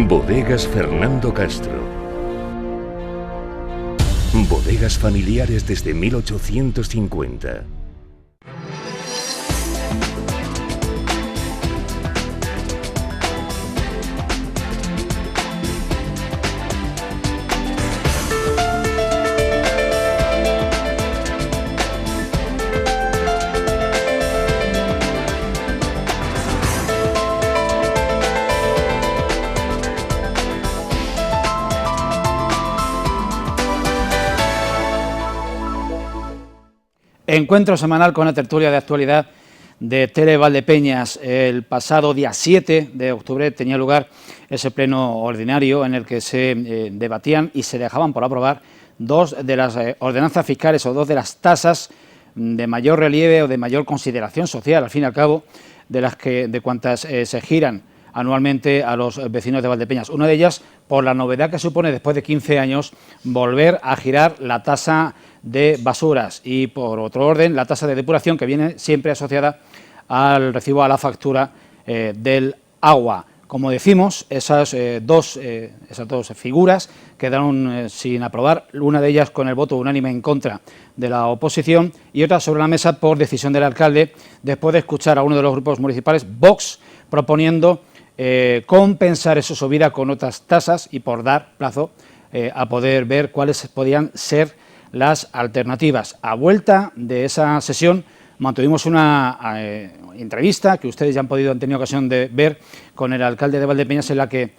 Bodegas Fernando Castro. Bodegas familiares desde 1850. Encuentro semanal con la tertulia de actualidad de Tele Valdepeñas. El pasado día 7 de octubre tenía lugar ese pleno ordinario en el que se debatían y se dejaban por aprobar dos de las ordenanzas fiscales o dos de las tasas de mayor relieve o de mayor consideración social, al fin y al cabo, de cuantas se giran anualmente a los vecinos de Valdepeñas. Una de ellas por la novedad que supone después de 15 años volver a girar la tasa de basuras y por otro orden la tasa de depuración que viene siempre asociada al recibo, a la factura del agua. Como decimos, esas dos figuras quedaron sin aprobar, una de ellas con el voto unánime en contra de la oposición y otra sobre la mesa por decisión del alcalde, después de escuchar a uno de los grupos municipales, Vox, proponiendo compensar esa subida con otras tasas y por dar plazo a poder ver cuáles podían ser las alternativas. A vuelta de esa sesión mantuvimos una entrevista que ustedes ya han tenido ocasión de ver con el alcalde de Valdepeñas, en la que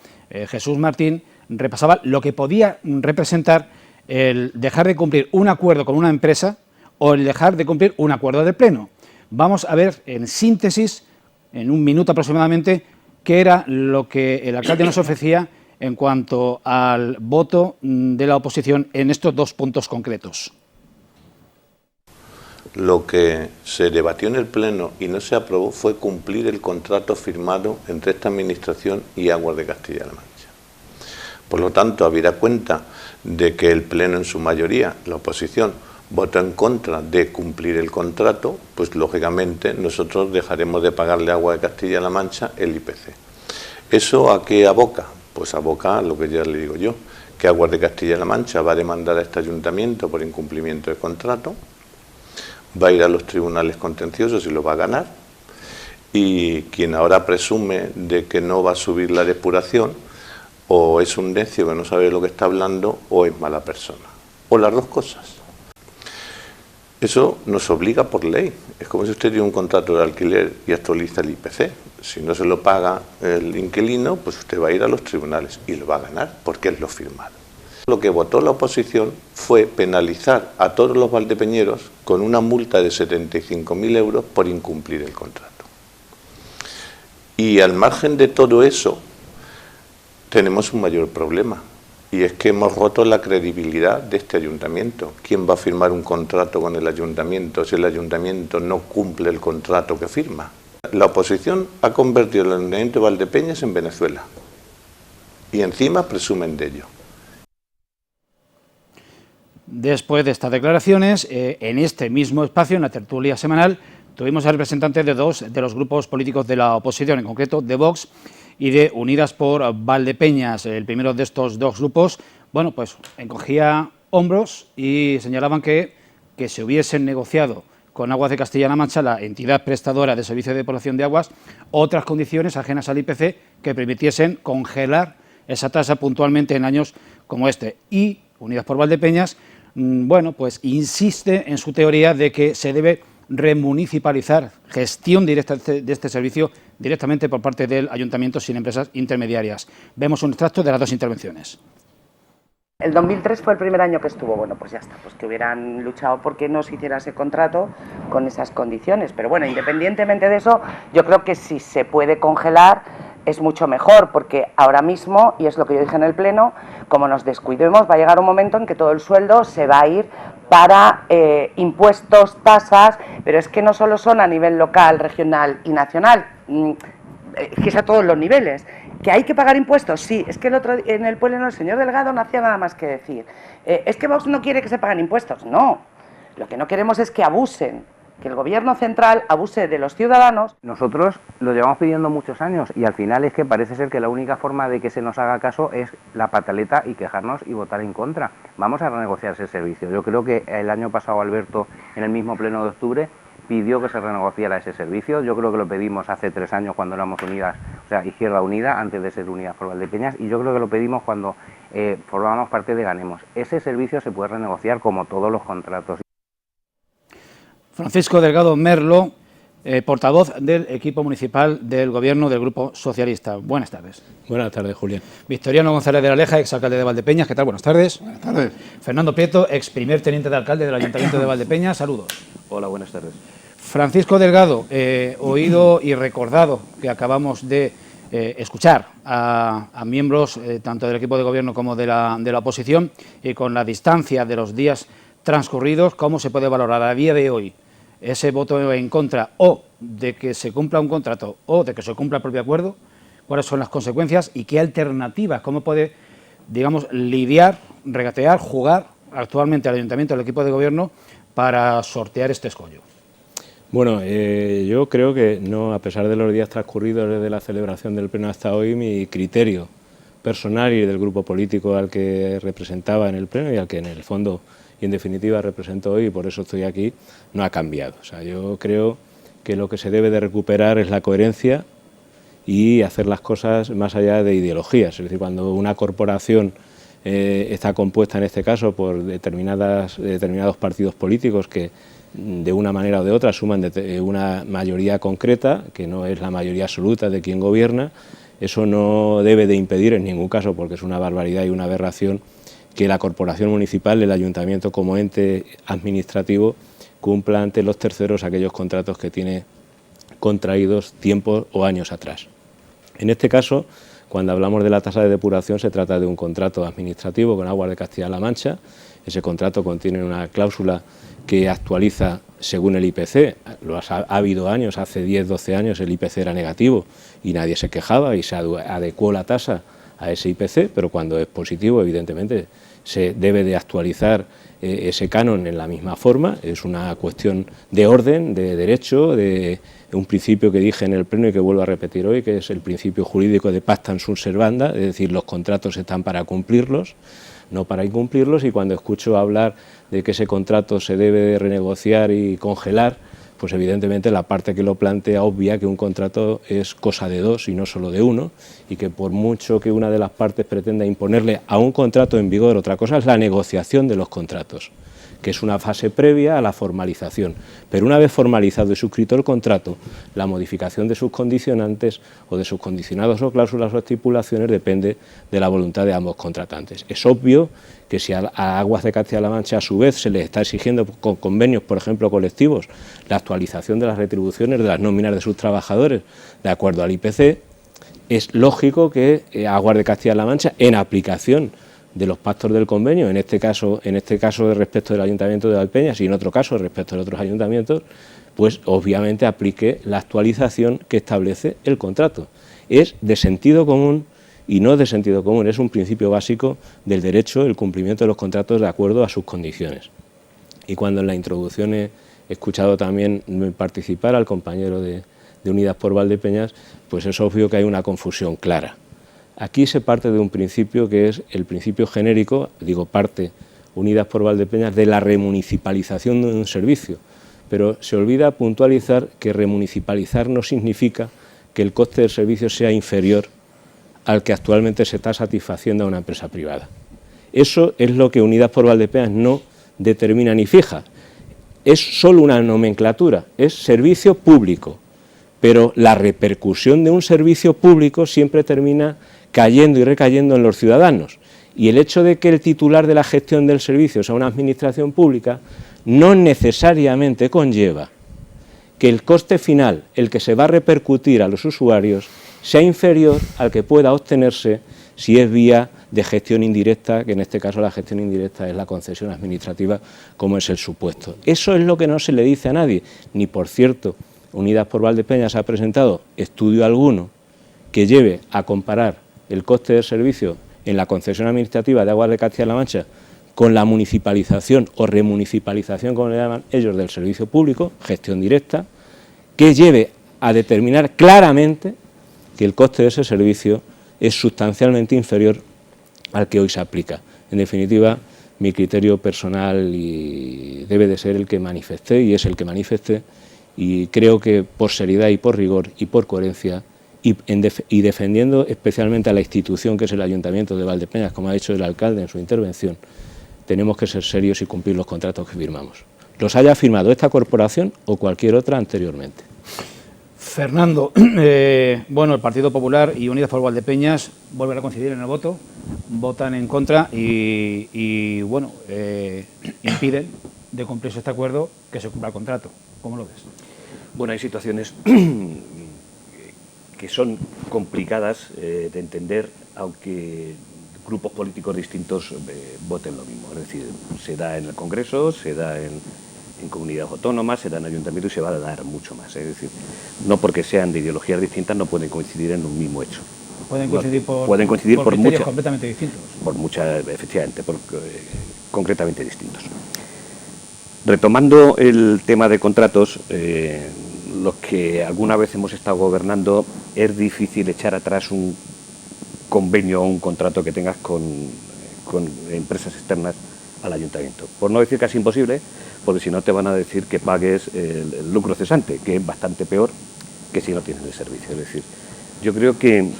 Jesús Martín repasaba lo que podía representar el dejar de cumplir un acuerdo con una empresa o el dejar de cumplir un acuerdo del Pleno. Vamos a ver en síntesis, en un minuto aproximadamente, qué era lo que el alcalde nos ofrecía en cuanto al voto de la oposición en estos dos puntos concretos. Lo que se debatió en el Pleno y no se aprobó fue cumplir el contrato firmado entre esta Administración y Aguas de Castilla-La Mancha. Por lo tanto, habida cuenta de que el Pleno en su mayoría, la oposición, votó en contra de cumplir el contrato, pues lógicamente nosotros dejaremos de pagarle a Aguas de Castilla-La Mancha el IPC. ¿Eso a qué aboca? Pues aboca a lo que ya le digo yo, que Aguas de Castilla-La Mancha va a demandar a este ayuntamiento por incumplimiento de contrato, va a ir a los tribunales contenciosos y lo va a ganar, y quien ahora presume de que no va a subir la depuración o es un necio que no sabe lo que está hablando o es mala persona, o las dos cosas. Eso nos obliga por ley. Es como si usted tiene un contrato de alquiler y actualiza el IPC. Si no se lo paga el inquilino, pues usted va a ir a los tribunales y lo va a ganar porque es lo firmado. Lo que votó la oposición fue penalizar a todos los valdepeñeros con una multa de 75.000 euros por incumplir el contrato. Y al margen de todo eso, tenemos un mayor problema. Y es que hemos roto la credibilidad de este ayuntamiento. ¿Quién va a firmar un contrato con el ayuntamiento si el ayuntamiento no cumple el contrato que firma? La oposición ha convertido el ayuntamiento de Valdepeñas en Venezuela. Y encima presumen de ello. Después de estas declaraciones, en este mismo espacio, en la tertulia semanal, tuvimos a representantes de dos de los grupos políticos de la oposición, en concreto de Vox y de Unidas por Valdepeñas. El primero de estos dos grupos, bueno, pues encogía hombros y señalaban que se hubiesen negociado con Aguas de Castilla-La Mancha, la entidad prestadora de servicio de depuración de aguas, otras condiciones ajenas al IPC que permitiesen congelar esa tasa puntualmente en años como este. Y Unidas por Valdepeñas, bueno, pues insiste en su teoría de que se debe remunicipalizar, gestión directa de este servicio directamente por parte del ayuntamiento sin empresas intermediarias. Vemos un extracto de las dos intervenciones. El 2003 fue el primer año que estuvo, bueno, pues ya está, pues que hubieran luchado porque no se hiciera ese contrato con esas condiciones. Pero bueno, independientemente de eso, yo creo que si se puede congelar es mucho mejor, porque ahora mismo, y es lo que yo dije en el Pleno, como nos descuidemos, va a llegar un momento en que todo el sueldo se va a ir para impuestos, tasas, pero es que no solo son a nivel local, regional y nacional, que es a todos los niveles. ¿Que hay que pagar impuestos? Sí, es que en el Pleno el señor Delgado no hacía nada más que decir, es que Vox no quiere que se paguen impuestos. No, lo que no queremos es que abusen que el gobierno central abuse de los ciudadanos. Nosotros lo llevamos pidiendo muchos años y al final es que parece ser que la única forma de que se nos haga caso es la pataleta y quejarnos y votar en contra. Vamos a renegociar ese servicio. Yo creo que el año pasado Alberto, en el mismo pleno de octubre, pidió que se renegociara ese servicio. Yo creo que lo pedimos hace 3 años cuando éramos Unidas, o sea, Izquierda Unida, antes de ser Unidas por Valdepeñas, y yo creo que lo pedimos cuando formábamos parte de Ganemos. Ese servicio se puede renegociar como todos los contratos. Francisco Delgado Merlo, portavoz del equipo municipal del Gobierno del Grupo Socialista. Buenas tardes. Buenas tardes, Julián. Victoriano González de la Leja, exalcalde de Valdepeñas. ¿Qué tal? Buenas tardes. Buenas tardes. Fernando Prieto, ex primer teniente de alcalde del Ayuntamiento de Valdepeñas. Saludos. Hola, buenas tardes. Francisco Delgado, oído y recordado que acabamos de escuchar a miembros tanto del equipo de gobierno como de la oposición, y con la distancia de los días transcurridos, ¿cómo se puede valorar a día de hoy ese voto en contra o de que se cumpla un contrato o de que se cumpla el propio acuerdo? ¿Cuáles son las consecuencias y qué alternativas? ¿Cómo puede, digamos, lidiar, regatear, jugar actualmente el Ayuntamiento, el equipo de gobierno, para sortear este escollo? Bueno, yo creo que no, a pesar de los días transcurridos desde la celebración del pleno hasta hoy, mi criterio personal y del grupo político al que representaba en el pleno y al que en el fondo y en definitiva represento hoy, y por eso estoy aquí, no ha cambiado. O sea, yo creo que lo que se debe de recuperar es la coherencia y hacer las cosas más allá de ideologías. Es decir, cuando una corporación está compuesta en este caso por determinados partidos políticos que de una manera o de otra suman una mayoría concreta, que no es la mayoría absoluta de quien gobierna, eso no debe de impedir en ningún caso, porque es una barbaridad y una aberración, que la corporación municipal, el ayuntamiento como ente administrativo, cumpla ante los terceros aquellos contratos que tiene contraídos tiempos o años atrás. En este caso, cuando hablamos de la tasa de depuración, se trata de un contrato administrativo con Aguas de Castilla-La Mancha. Ese contrato contiene una cláusula que actualiza según el IPC. Ha habido años, hace 10, 12 años el IPC era negativo y nadie se quejaba y se adecuó la tasa a ese IPC, pero cuando es positivo, evidentemente, se debe de actualizar ese canon en la misma forma. Es una cuestión de orden, de derecho, de un principio que dije en el pleno y que vuelvo a repetir hoy, que es el principio jurídico de pacta sunt servanda, es decir, los contratos están para cumplirlos, no para incumplirlos, y cuando escucho hablar de que ese contrato se debe de renegociar y congelar, pues evidentemente la parte que lo plantea obvia que un contrato es cosa de dos y no solo de uno, y que por mucho que una de las partes pretenda imponerle a un contrato en vigor, otra cosa es la negociación de los contratos, que es una fase previa a la formalización. Pero una vez formalizado y suscrito el contrato, la modificación de sus condicionantes o de sus condicionados o cláusulas o estipulaciones depende de la voluntad de ambos contratantes. Es obvio que si a Aguas de Castilla-La Mancha a su vez se les está exigiendo con convenios, por ejemplo colectivos, la actualización de las retribuciones de las nóminas de sus trabajadores de acuerdo al IPC, es lógico que Aguas de Castilla-La Mancha, en aplicación de los pactos del convenio, en este caso respecto del Ayuntamiento de Valdepeñas y en otro caso respecto de otros ayuntamientos, pues obviamente aplique la actualización que establece el contrato. Es de sentido común y no de sentido común, es un principio básico del derecho, el cumplimiento de los contratos de acuerdo a sus condiciones. Y cuando en la introducción he escuchado también participar al compañero de Unidas por Valdepeñas, pues es obvio que hay una confusión clara. Aquí se parte de un principio que es el principio genérico, digo parte Unidas por Valdepeñas, de la remunicipalización de un servicio, pero se olvida puntualizar que remunicipalizar no significa que el coste del servicio sea inferior al que actualmente se está satisfaciendo a una empresa privada. Eso es lo que Unidas por Valdepeñas no determina ni fija. Es solo una nomenclatura, es servicio público, pero la repercusión de un servicio público siempre termina cayendo y recayendo en los ciudadanos. Y el hecho de que el titular de la gestión del servicio sea una administración pública no necesariamente conlleva que el coste final, el que se va a repercutir a los usuarios, sea inferior al que pueda obtenerse si es vía de gestión indirecta, que en este caso la gestión indirecta es la concesión administrativa, como es el supuesto. Eso es lo que no se le dice a nadie, ni por cierto, Unidas por Valdepeñas ha presentado estudio alguno que lleve a comparar el coste del servicio en la concesión administrativa de Aguas de Castilla-La Mancha con la municipalización o remunicipalización, como le llaman ellos, del servicio público, gestión directa, que lleve a determinar claramente que el coste de ese servicio es sustancialmente inferior al que hoy se aplica. En definitiva, mi criterio personal debe de ser el que manifesté, y es el que manifesté, y creo que por seriedad y por rigor y por coherencia, y defendiendo especialmente a la institución que es el Ayuntamiento de Valdepeñas, como ha dicho el alcalde en su intervención, tenemos que ser serios y cumplir los contratos que firmamos, los haya firmado esta corporación o cualquier otra anteriormente. Fernando, bueno, el Partido Popular y Unidas por Valdepeñas vuelven a coincidir en el voto, votan en contra y bueno, impiden de cumplirse este acuerdo que se cumpla el contrato. ¿Cómo lo ves? Bueno, hay situaciones que son complicadas de entender, aunque grupos políticos distintos voten lo mismo. Es decir, se da en el Congreso, se da en comunidades autónomas, se da en ayuntamientos y se va a dar mucho más. Es decir, no porque sean de ideologías distintas no pueden coincidir en un mismo hecho. Pueden coincidir por criterios muchas, completamente distintos. Por muchas, efectivamente, concretamente distintos. Retomando el tema de contratos, los que alguna vez hemos estado gobernando, es difícil echar atrás un convenio o un contrato que tengas con empresas externas al ayuntamiento. Por no decir casi imposible, porque si no te van a decir que pagues el lucro cesante, que es bastante peor que si no tienes el servicio. Es decir, yo creo que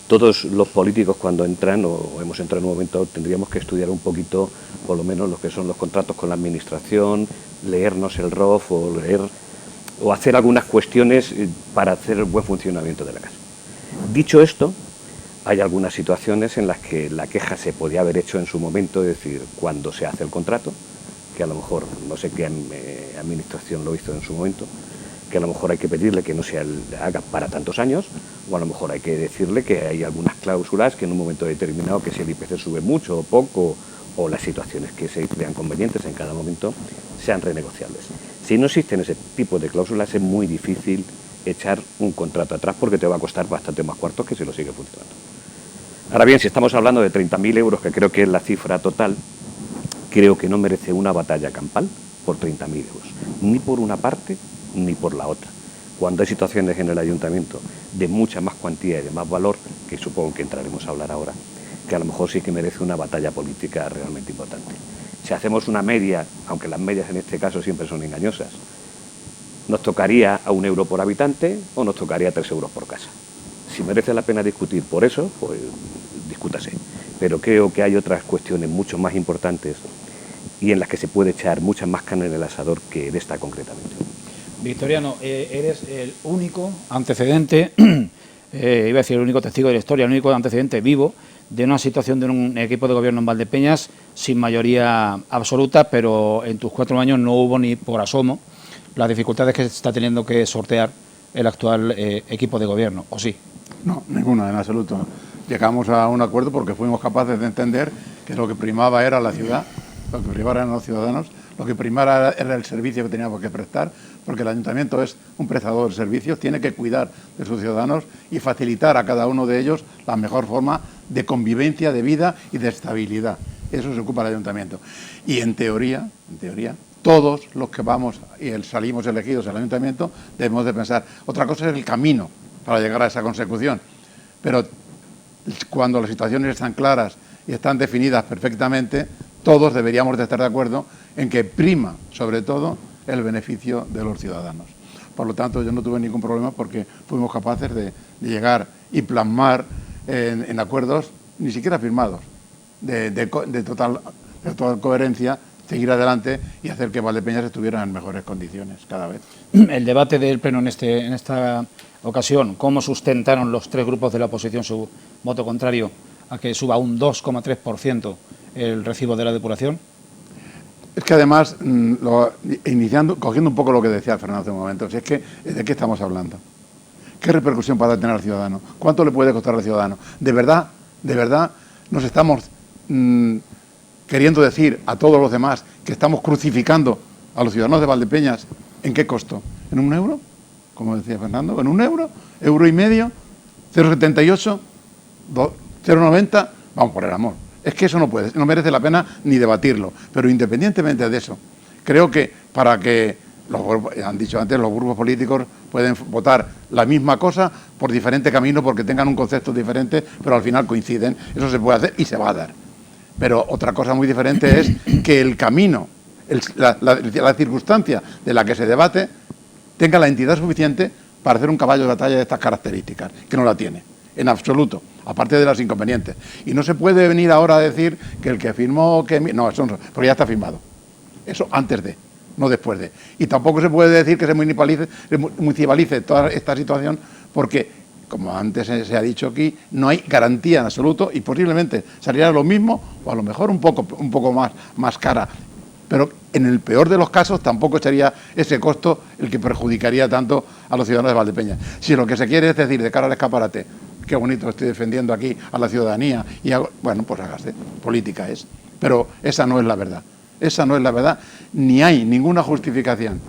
todos los políticos cuando entran, o hemos entrado en un momento, tendríamos que estudiar un poquito, por lo menos, lo que son los contratos con la administración, leernos el ROF o hacer algunas cuestiones para hacer el buen funcionamiento de la casa. Dicho esto, hay algunas situaciones en las que la queja se podía haber hecho en su momento, es decir, cuando se hace el contrato, que a lo mejor no sé qué administración lo hizo en su momento, que a lo mejor hay que pedirle que no se haga para tantos años, o a lo mejor hay que decirle que hay algunas cláusulas que en un momento determinado, que si el IPC sube mucho o poco, o las situaciones que se crean convenientes en cada momento, sean renegociables. Si no existen ese tipo de cláusulas, es muy difícil echar un contrato atrás porque te va a costar bastante más cuartos que si lo sigue funcionando. Ahora bien, si estamos hablando de 30.000 euros, que creo que es la cifra total, creo que no merece una batalla campal por 30.000 euros, ni por una parte ni por la otra. Cuando hay situaciones en el ayuntamiento de mucha más cuantía y de más valor, que supongo que entraremos a hablar ahora, que a lo mejor sí que merece una batalla política realmente importante. Si hacemos una media, aunque las medias en este caso siempre son engañosas, ¿nos tocaría a 1 euro por habitante o nos tocaría 3 euros por casa? Si merece la pena discutir por eso, pues discútase. Pero creo que hay otras cuestiones mucho más importantes y en las que se puede echar mucha más carne en el asador que en esta concretamente. Victoriano, eres el único antecedente, iba a decir el único testigo de la historia, el único antecedente vivo de una situación de un equipo de gobierno en Valdepeñas sin mayoría absoluta, pero en tus 4 años no hubo ni por asomo las dificultades que está teniendo que sortear el actual equipo de gobierno, ¿o sí? No, ninguna, en absoluto. Llegamos a un acuerdo porque fuimos capaces de entender que lo que primaba era la ciudad, lo que primaba eran los ciudadanos, lo que primaba era el servicio que teníamos que prestar, porque el ayuntamiento es un prestador de servicios, tiene que cuidar de sus ciudadanos y facilitar a cada uno de ellos la mejor forma de convivencia, de vida y de estabilidad. Eso se ocupa el ayuntamiento. Y en teoría, todos los que vamos y salimos elegidos al ayuntamiento debemos de pensar. Otra cosa es el camino para llegar a esa consecución, pero cuando las situaciones están claras y están definidas perfectamente, todos deberíamos de estar de acuerdo en que prima, sobre todo, el beneficio de los ciudadanos. Por lo tanto, yo no tuve ningún problema porque fuimos capaces de llegar y plasmar en acuerdos, ni siquiera firmados, de total coherencia, seguir adelante y hacer que Valdepeñas estuviera en mejores condiciones cada vez. El debate del Pleno en esta ocasión, ¿cómo sustentaron los 3 grupos de la oposición su voto contrario a que suba un 2,3% el recibo de la depuración? Es que además, cogiendo un poco lo que decía Fernando hace un momento, si es que ¿de qué estamos hablando? ¿Qué repercusión puede tener al ciudadano? ¿Cuánto le puede costar al ciudadano? ¿De verdad nos estamos queriendo decir a todos los demás que estamos crucificando a los ciudadanos de Valdepeñas? ¿En qué costo? ¿En 1 euro? Como decía Fernando, ¿en 1 euro? ¿1,5 €? ¿0,78? ¿0,90? Vamos, por el amor. Es que eso no puede, no merece la pena ni debatirlo. Pero independientemente de eso, creo que para que, han dicho antes, los grupos políticos pueden votar la misma cosa por diferente camino porque tengan un concepto diferente, pero al final coinciden. Eso se puede hacer y se va a dar. Pero otra cosa muy diferente es que el camino, la circunstancia de la que se debate, tenga la entidad suficiente para hacer un caballo de batalla de estas características, que no la tiene, en absoluto, aparte de las inconvenientes. Y no se puede venir ahora a decir que el que firmó, no, eso no, porque ya está firmado. Eso antes de, no después de. Y tampoco se puede decir que se municipalice toda esta situación porque, como antes se ha dicho aquí, no hay garantía en absoluto y posiblemente saliera lo mismo o a lo mejor un poco más cara. Pero en el peor de los casos tampoco sería ese costo el que perjudicaría tanto a los ciudadanos de Valdepeñas. Si lo que se quiere es decir, de cara al escaparate, qué bonito estoy defendiendo aquí a la ciudadanía, y hago, bueno, pues hágase, política es. Pero esa no es la verdad. Esa no es la verdad, ni hay ninguna justificación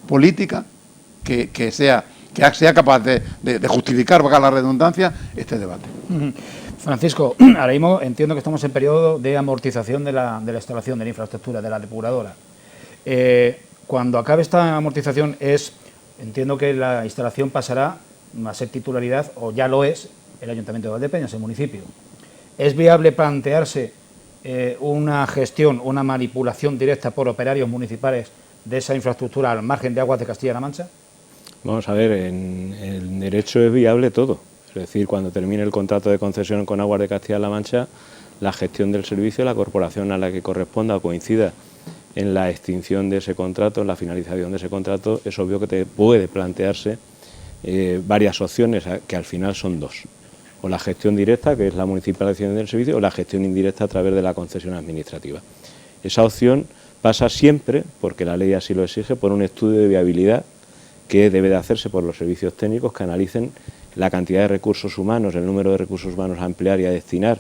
política que sea capaz de justificar, valga la redundancia, este debate. Francisco, ahora mismo entiendo que estamos en periodo de amortización de la instalación de la infraestructura, de la depuradora. Cuando acabe esta amortización entiendo que la instalación pasará a ser titularidad, o ya lo es, el Ayuntamiento de Valdepeñas, el municipio. ¿Es viable plantearse una gestión, una manipulación directa por operarios municipales de esa infraestructura al margen de Aguas de Castilla-La Mancha? Vamos a ver, en el derecho es viable todo. Es decir, cuando termine el contrato de concesión con Aguas de Castilla-La Mancha, la gestión del servicio, la corporación a la que corresponda o coincida en la extinción de ese contrato, en la finalización de ese contrato, es obvio que puede plantearse varias opciones, que al final son dos. O la gestión directa, que es la municipalización del servicio, o la gestión indirecta a través de la concesión administrativa. Esa opción pasa siempre, porque la ley así lo exige, por un estudio de viabilidad que debe de hacerse por los servicios técnicos que analicen la cantidad de recursos humanos, el número de recursos humanos a emplear y a destinar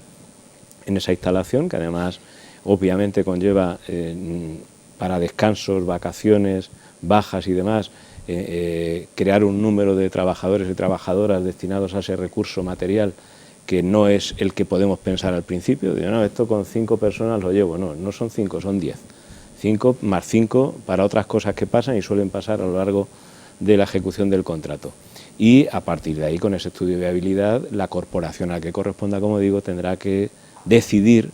en esa instalación, que además obviamente conlleva para descansos, vacaciones, bajas y demás, crear un número de trabajadores y trabajadoras destinados a ese recurso material que no es el que podemos pensar al principio. Digo, no, esto con 5 personas lo llevo. No, no son 5, son 10. 5 más 5 para otras cosas que pasan y suelen pasar a lo largo de la ejecución del contrato. Y a partir de ahí, con ese estudio de viabilidad, la corporación a la que corresponda, como digo, tendrá que decidir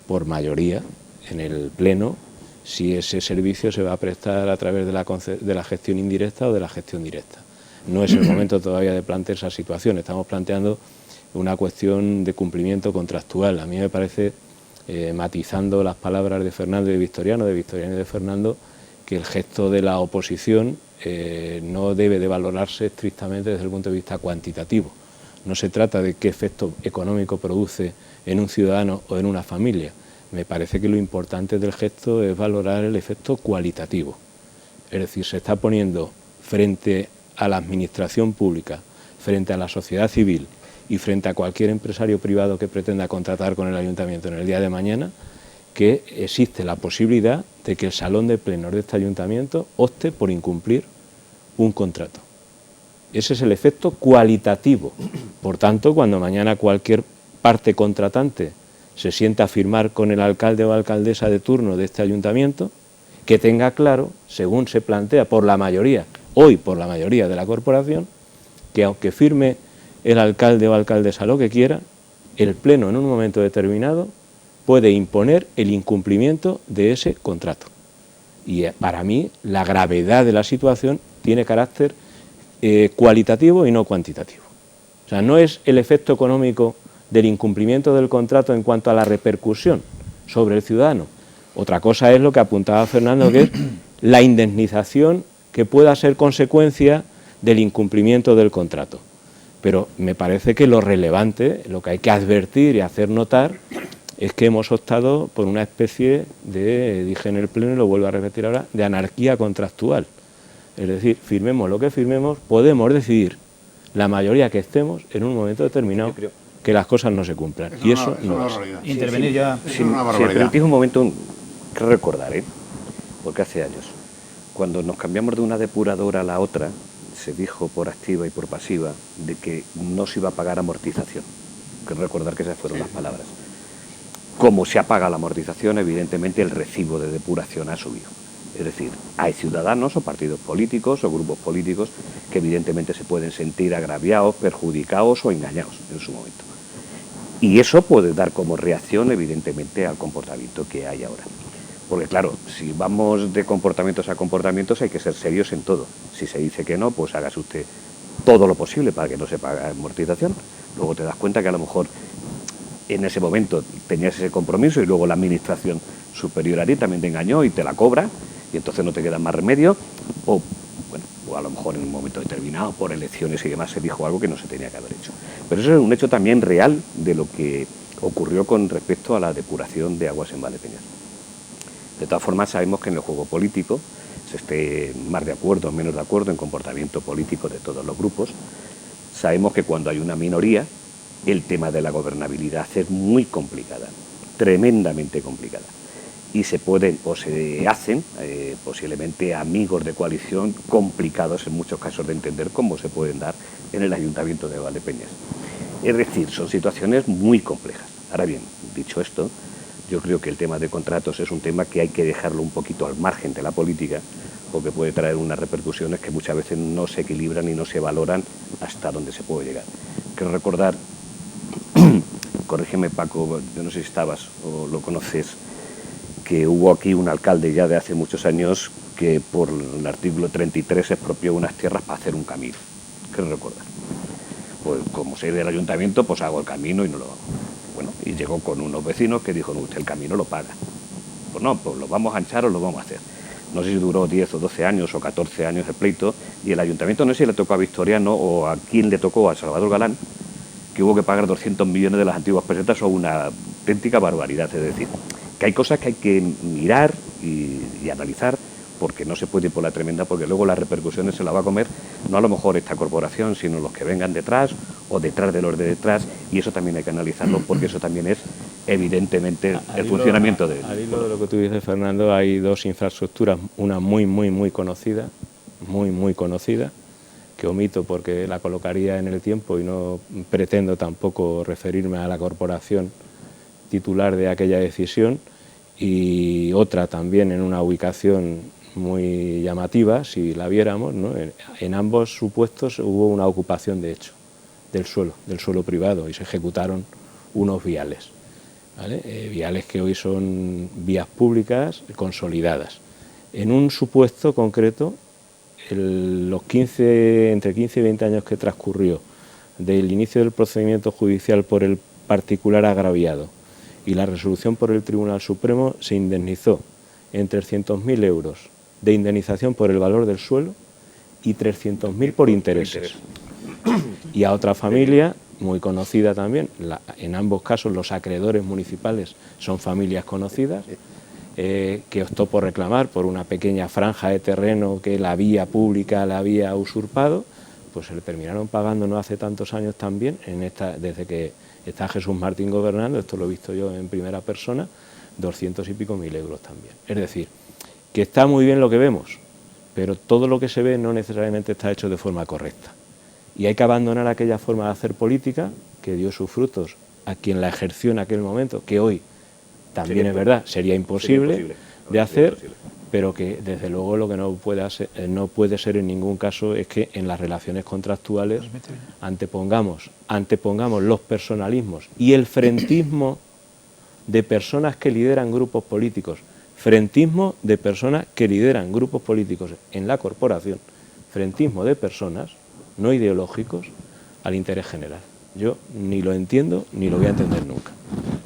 por mayoría en el Pleno si ese servicio se va a prestar a través de la gestión indirecta o de la gestión directa. No es el momento todavía de plantear esa situación, estamos planteando una cuestión de cumplimiento contractual. A mí me parece, matizando las palabras de Fernando y de Victoriano y de Fernando, que el gesto de la oposición no debe de valorarse estrictamente desde el punto de vista cuantitativo. No se trata de qué efecto económico produce en un ciudadano o en una familia. Me parece que lo importante del gesto es valorar el efecto cualitativo. Es decir, se está poniendo frente a la administración pública, frente a la sociedad civil y frente a cualquier empresario privado que pretenda contratar con el ayuntamiento en el día de mañana, que existe la posibilidad de que el salón de plenos de este ayuntamiento opte por incumplir un contrato. Ese es el efecto cualitativo. Por tanto, cuando mañana cualquier parte contratante se sienta a firmar con el alcalde o alcaldesa de turno de este ayuntamiento, que tenga claro, según se plantea por la mayoría, hoy por la mayoría de la corporación, que aunque firme el alcalde o alcaldesa lo que quiera, el pleno en un momento determinado puede imponer el incumplimiento de ese contrato. Y para mí la gravedad de la situación tiene carácter cualitativo y no cuantitativo. O sea, no es el efecto económico del incumplimiento del contrato en cuanto a la repercusión sobre el ciudadano. Otra cosa es lo que apuntaba Fernando, que es la indemnización que pueda ser consecuencia del incumplimiento del contrato. Pero me parece que lo relevante, lo que hay que advertir y hacer notar, es que hemos optado por una especie de, dije en el pleno y lo vuelvo a repetir ahora, de anarquía contractual. Es decir, firmemos lo que firmemos, podemos decidir, la mayoría que estemos, en un momento determinado, que las cosas no se cumplan. Y eso no es. Intervenir ya. Si me permitís un momento, que recordar, porque hace años, cuando nos cambiamos de una depuradora a la otra, se dijo por activa y por pasiva de que no se iba a pagar amortización. Que recordar que esas fueron las palabras. como se apaga la amortización, evidentemente el recibo de depuración ha subido. Es decir, hay ciudadanos o partidos políticos o grupos políticos que evidentemente se pueden sentir agraviados, perjudicados o engañados en su momento. Y eso puede dar como reacción, evidentemente, al comportamiento que hay ahora. Porque claro, si vamos de comportamientos a comportamientos hay que ser serios en todo. Si se dice que no, pues hágase usted todo lo posible para que no se pague amortización. Luego te das cuenta que a lo mejor en ese momento tenías ese compromiso y luego la administración superior a ti también te engañó y te la cobra y entonces no te queda más remedio. O bueno, o a lo mejor en un momento determinado por elecciones y demás se dijo algo que no se tenía que haber hecho. Pero eso es un hecho también real de lo que ocurrió con respecto a la depuración de aguas en Valdepeñas. De todas formas, sabemos que en el juego político, se esté más de acuerdo o menos de acuerdo en comportamiento político de todos los grupos, sabemos que cuando hay una minoría, el tema de la gobernabilidad es muy complicada, tremendamente complicada. Y se pueden o se hacen posiblemente amigos de coalición complicados en muchos casos de entender, como se pueden dar en el Ayuntamiento de Valdepeñas. Es decir, son situaciones muy complejas. Ahora bien, dicho esto, yo creo que el tema de contratos es un tema que hay que dejarlo un poquito al margen de la política, porque puede traer unas repercusiones que muchas veces no se equilibran y no se valoran hasta dónde se puede llegar. Quiero recordar, corrígeme Paco, yo no sé si estabas o lo conoces, que hubo aquí un alcalde ya de hace muchos años que por el artículo 33 expropió unas tierras para hacer un camino. Quiero recordar. Pues como soy del ayuntamiento, pues hago el camino y no lo hago. Bueno, y llegó con unos vecinos que dijo, no, usted el camino lo paga. Pues no, pues lo vamos a anchar o lo vamos a hacer. No sé si duró 10 o 12 años o 14 años el pleito, y el ayuntamiento no sé si le tocó a Victoriano o a quién le tocó, a Salvador Galán, que hubo que pagar 200 millones de las antiguas pesetas, o una auténtica barbaridad. Es decir, que hay cosas que hay que mirar y analizar, porque no se puede ir por la tremenda, porque luego las repercusiones se las va a comer no a lo mejor esta corporación, sino los que vengan detrás o detrás de los de detrás, y eso también hay que analizarlo, porque eso también es evidentemente el funcionamiento de... Al hilo de lo que tú dices, Fernando, hay dos infraestructuras, una muy conocida, muy conocida, que omito porque la colocaría en el tiempo y no pretendo tampoco referirme a la corporación titular de aquella decisión, y otra también en una ubicación muy llamativa, si la viéramos, ¿no? En ambos supuestos hubo una ocupación de hecho del suelo privado, y se ejecutaron unos viales, ¿vale? Viales que hoy son vías públicas consolidadas. En un supuesto concreto, entre 15 y 20 años que transcurrió del inicio del procedimiento judicial por el particular agraviado y la resolución por el Tribunal Supremo, se indemnizó en 300.000 euros de indemnización por el valor del suelo y 300.000 por intereses. Y a otra familia muy conocida también, en ambos casos los acreedores municipales son familias conocidas, que optó por reclamar por una pequeña franja de terreno que la vía pública la había usurpado, pues se le terminaron pagando no hace tantos años también, desde que está Jesús Martín gobernando, esto lo he visto yo en primera persona, 200 y pico mil euros también. Es decir, que está muy bien lo que vemos, pero todo lo que se ve no necesariamente está hecho de forma correcta. Y hay que abandonar aquella forma de hacer política que dio sus frutos a quien la ejerció en aquel momento, que hoy también es verdad, sería imposible de hacer, pero que desde luego lo que no puede ser en ningún caso es que en las relaciones contractuales antepongamos los personalismos y el frentismo de personas que lideran grupos políticos, en la corporación, frentismo de personas, no ideológicos, al interés general. Yo ni lo entiendo ni lo voy a entender nunca.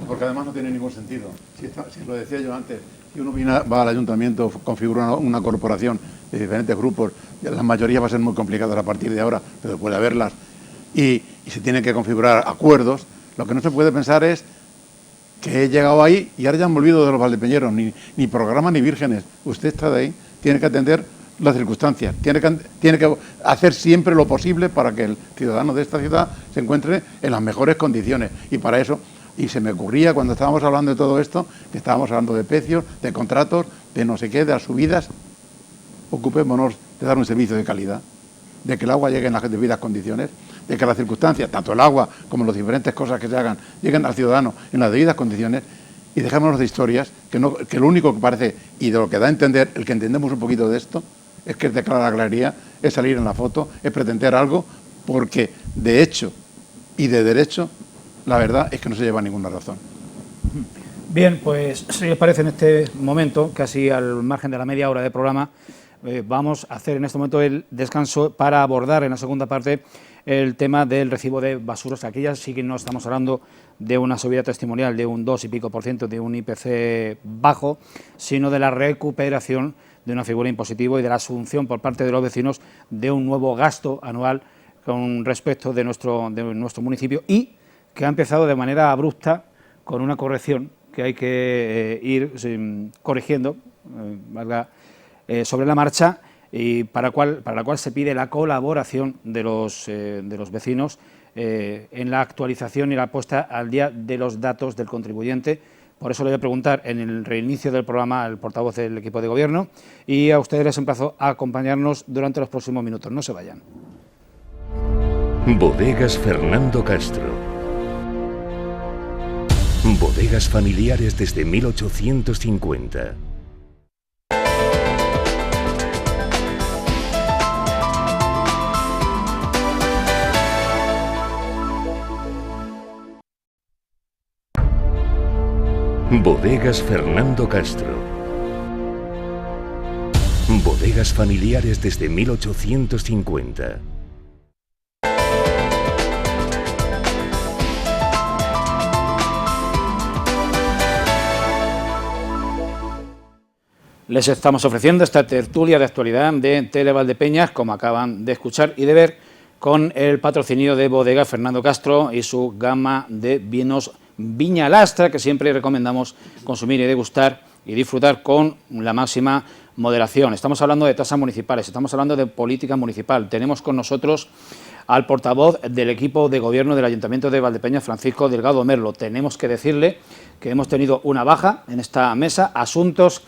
Porque además no tiene ningún sentido. Si lo decía yo antes, si uno va al ayuntamiento, configura una corporación de diferentes grupos, la mayoría va a ser muy complicada a partir de ahora, pero puede haberlas, y se tienen que configurar acuerdos. Lo que no se puede pensar es que he llegado ahí y ahora ya han volvido de los valdepeñeros, ni programa ni vírgenes. Usted está de ahí, tiene que atender las circunstancias, tiene que hacer siempre lo posible para que el ciudadano de esta ciudad se encuentre en las mejores condiciones. Y para eso, y se me ocurría cuando estábamos hablando de todo esto, que estábamos hablando de precios, de contratos, de no sé qué, de las subidas, ocupémonos de dar un servicio de calidad, de que el agua llegue en las debidas condiciones, de que las circunstancias, tanto el agua como las diferentes cosas que se hagan, lleguen al ciudadano en las debidas condiciones, y dejémonos de historias, que lo único que parece, y de lo que da a entender, el que entendemos un poquito de esto, es que es de clara claridad, es salir en la foto, es pretender algo, porque de hecho y de derecho, la verdad es que no se lleva ninguna razón. Bien, pues si os parece, en este momento, casi al margen de la media hora de programa, vamos a hacer en este momento el descanso para abordar en la segunda parte el tema del recibo de basuras. Aquí ya sí que no estamos hablando de una subida testimonial de un 2 y pico %, de un IPC bajo, sino de la recuperación de una figura impositiva y de la asunción por parte de los vecinos de un nuevo gasto anual con respecto de nuestro municipio, y que ha empezado de manera abrupta con una corrección que hay que ir corrigiendo sobre la marcha, y para la cual se pide la colaboración de los vecinos en la actualización y la puesta al día de los datos del contribuyente. Por eso le voy a preguntar en el reinicio del programa al portavoz del equipo de gobierno, y a ustedes les emplazo a acompañarnos durante los próximos minutos. No se vayan. Bodegas Fernando Castro. Bodegas familiares desde 1850. Bodegas Fernando Castro. Bodegas familiares desde 1850. Les estamos ofreciendo esta tertulia de actualidad de Tele Valdepeñas, como acaban de escuchar y de ver, con el patrocinio de Bodegas Fernando Castro y su gama de vinos Viña Lastra, que siempre recomendamos consumir y degustar y disfrutar con la máxima moderación. Estamos hablando de tasas municipales, estamos hablando de política municipal. Tenemos con nosotros al portavoz del equipo de gobierno del Ayuntamiento de Valdepeñas, Francisco Delgado Merlo. Tenemos que decirle que hemos tenido una baja en esta mesa. Asuntos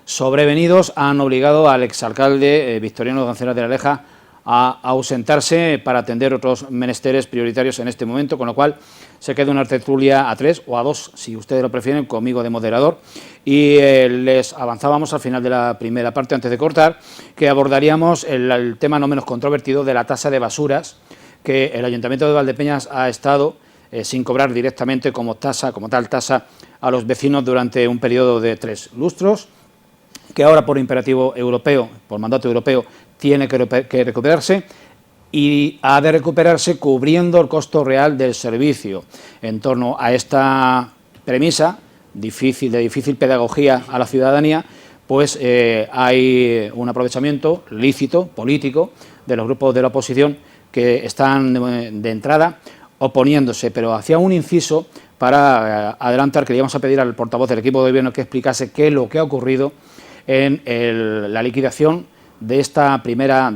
sobrevenidos han obligado al exalcalde Victoriano González de la Leja a ausentarse para atender otros menesteres prioritarios en este momento, con lo cual se queda una tertulia a 3 o a 2, si ustedes lo prefieren, conmigo de moderador, y les avanzábamos al final de la primera parte, antes de cortar, que abordaríamos el tema no menos controvertido de la tasa de basuras, que el Ayuntamiento de Valdepeñas ha estado sin cobrar directamente como tal tasa a los vecinos durante un periodo de 3 lustros, que ahora por imperativo europeo, por mandato europeo, tiene que recuperarse, y ha de recuperarse cubriendo el costo real del servicio. En torno a esta premisa de difícil pedagogía a la ciudadanía, pues hay un aprovechamiento lícito, político, de los grupos de la oposición que están de entrada oponiéndose, pero hacía un inciso para adelantar que le íbamos a pedir al portavoz del equipo de gobierno que explicase qué es lo que ha ocurrido en la liquidación de esta primera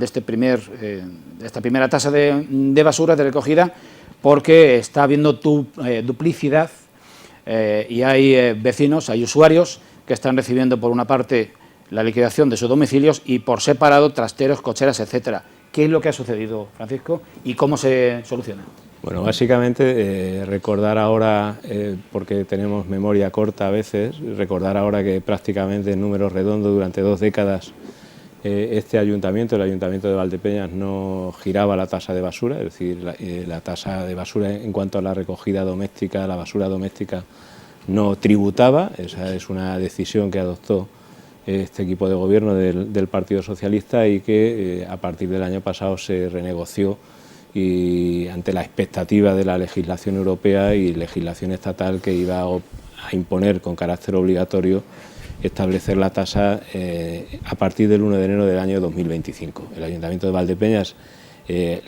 tasa de basura de recogida, porque está habiendo duplicidad y hay vecinos, hay usuarios que están recibiendo por una parte la liquidación de sus domicilios y por separado trasteros, cocheras, etcétera. ¿Qué es lo que ha sucedido, Francisco, y cómo se soluciona? Bueno, básicamente recordar ahora, porque tenemos memoria corta a veces, recordar ahora que prácticamente en números redondos durante 2 décadas este ayuntamiento, el Ayuntamiento de Valdepeñas, no giraba la tasa de basura, es decir, la tasa de basura en cuanto a la recogida doméstica, la basura doméstica, no tributaba. Esa es una decisión que adoptó este equipo de gobierno del Partido Socialista y que a partir del año pasado se renegoció, y ante la expectativa de la legislación europea y legislación estatal que iba a imponer con carácter obligatorio establecer la tasa a partir del 1 de enero del año 2025. El Ayuntamiento de Valdepeñas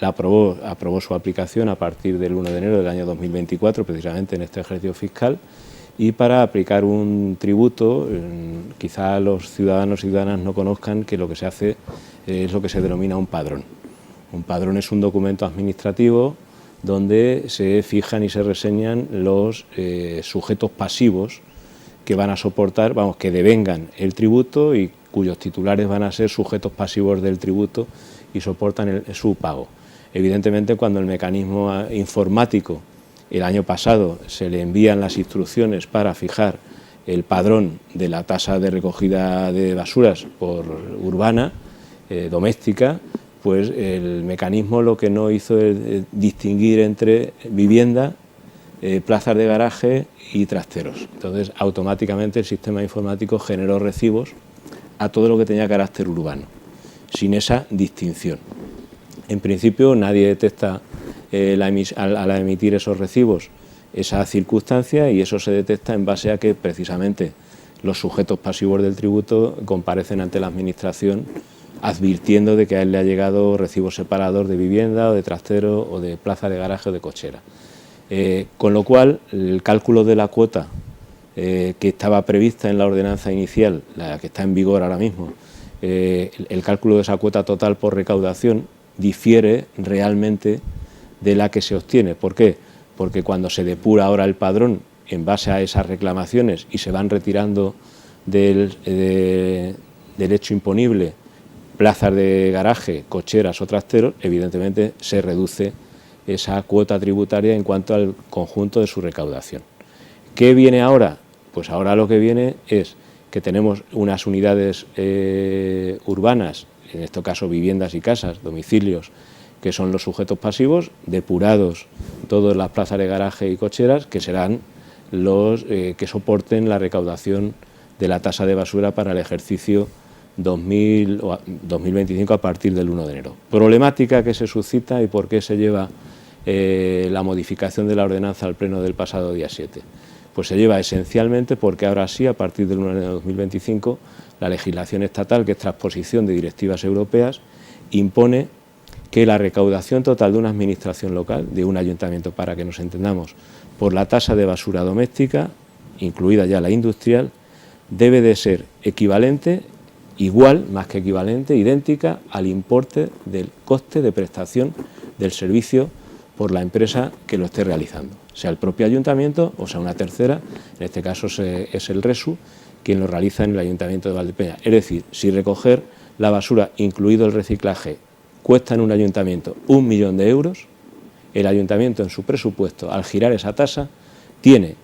aprobó su aplicación a partir del 1 de enero del año 2024, precisamente en este ejercicio fiscal, y para aplicar un tributo, quizá los ciudadanos y ciudadanas no conozcan que lo que se hace es lo que se denomina un padrón. Un padrón es un documento administrativo donde se fijan y se reseñan los sujetos pasivos que van a soportar, que devengan el tributo y cuyos titulares van a ser sujetos pasivos del tributo y soportan su pago. Evidentemente, cuando el mecanismo informático el año pasado se le envían las instrucciones para fijar el padrón de la tasa de recogida de basuras por urbana, doméstica, pues el mecanismo lo que no hizo es distinguir entre vivienda, plazas de garaje y trasteros. Entonces, automáticamente el sistema informático generó recibos a todo lo que tenía carácter urbano, sin esa distinción. En principio, nadie detecta al emitir esos recibos esa circunstancia, y eso se detecta en base a que precisamente los sujetos pasivos del tributo comparecen ante la Administración advirtiendo de que a él le ha llegado recibo separador de vivienda o de trastero o de plaza de garaje o de cochera. Con lo cual, el cálculo de la cuota que estaba prevista en la ordenanza inicial, la que está en vigor ahora mismo, el cálculo de esa cuota total por recaudación difiere realmente de la que se obtiene. ¿Por qué? Porque cuando se depura ahora el padrón en base a esas reclamaciones y se van retirando del hecho imponible plazas de garaje, cocheras o trasteros, evidentemente se reduce esa cuota tributaria en cuanto al conjunto de su recaudación. ¿Qué viene ahora? Pues ahora lo que viene es que tenemos unas unidades urbanas, en este caso viviendas y casas, domicilios, que son los sujetos pasivos, depurados todas las plazas de garaje y cocheras, que serán los que soporten la recaudación de la tasa de basura para el ejercicio 2025 a partir del 1 de enero. Problemática que se suscita y por qué se lleva la modificación de la ordenanza al pleno del pasado día 7. Pues se lleva esencialmente porque ahora sí, a partir del 1 de enero de 2025, la legislación estatal, que es transposición de directivas europeas, impone que la recaudación total de una administración local, de un ayuntamiento para que nos entendamos, por la tasa de basura doméstica, incluida ya la industrial, debe de ser equivalente, igual, más que equivalente, idéntica al importe del coste de prestación del servicio por la empresa que lo esté realizando, sea el propio ayuntamiento o sea una tercera, en este caso es el RESU, quien lo realiza en el Ayuntamiento de Valdepeñas. Es decir, si recoger la basura, incluido el reciclaje, cuesta en un ayuntamiento 1 millón de euros, el ayuntamiento en su presupuesto, al girar esa tasa, tiene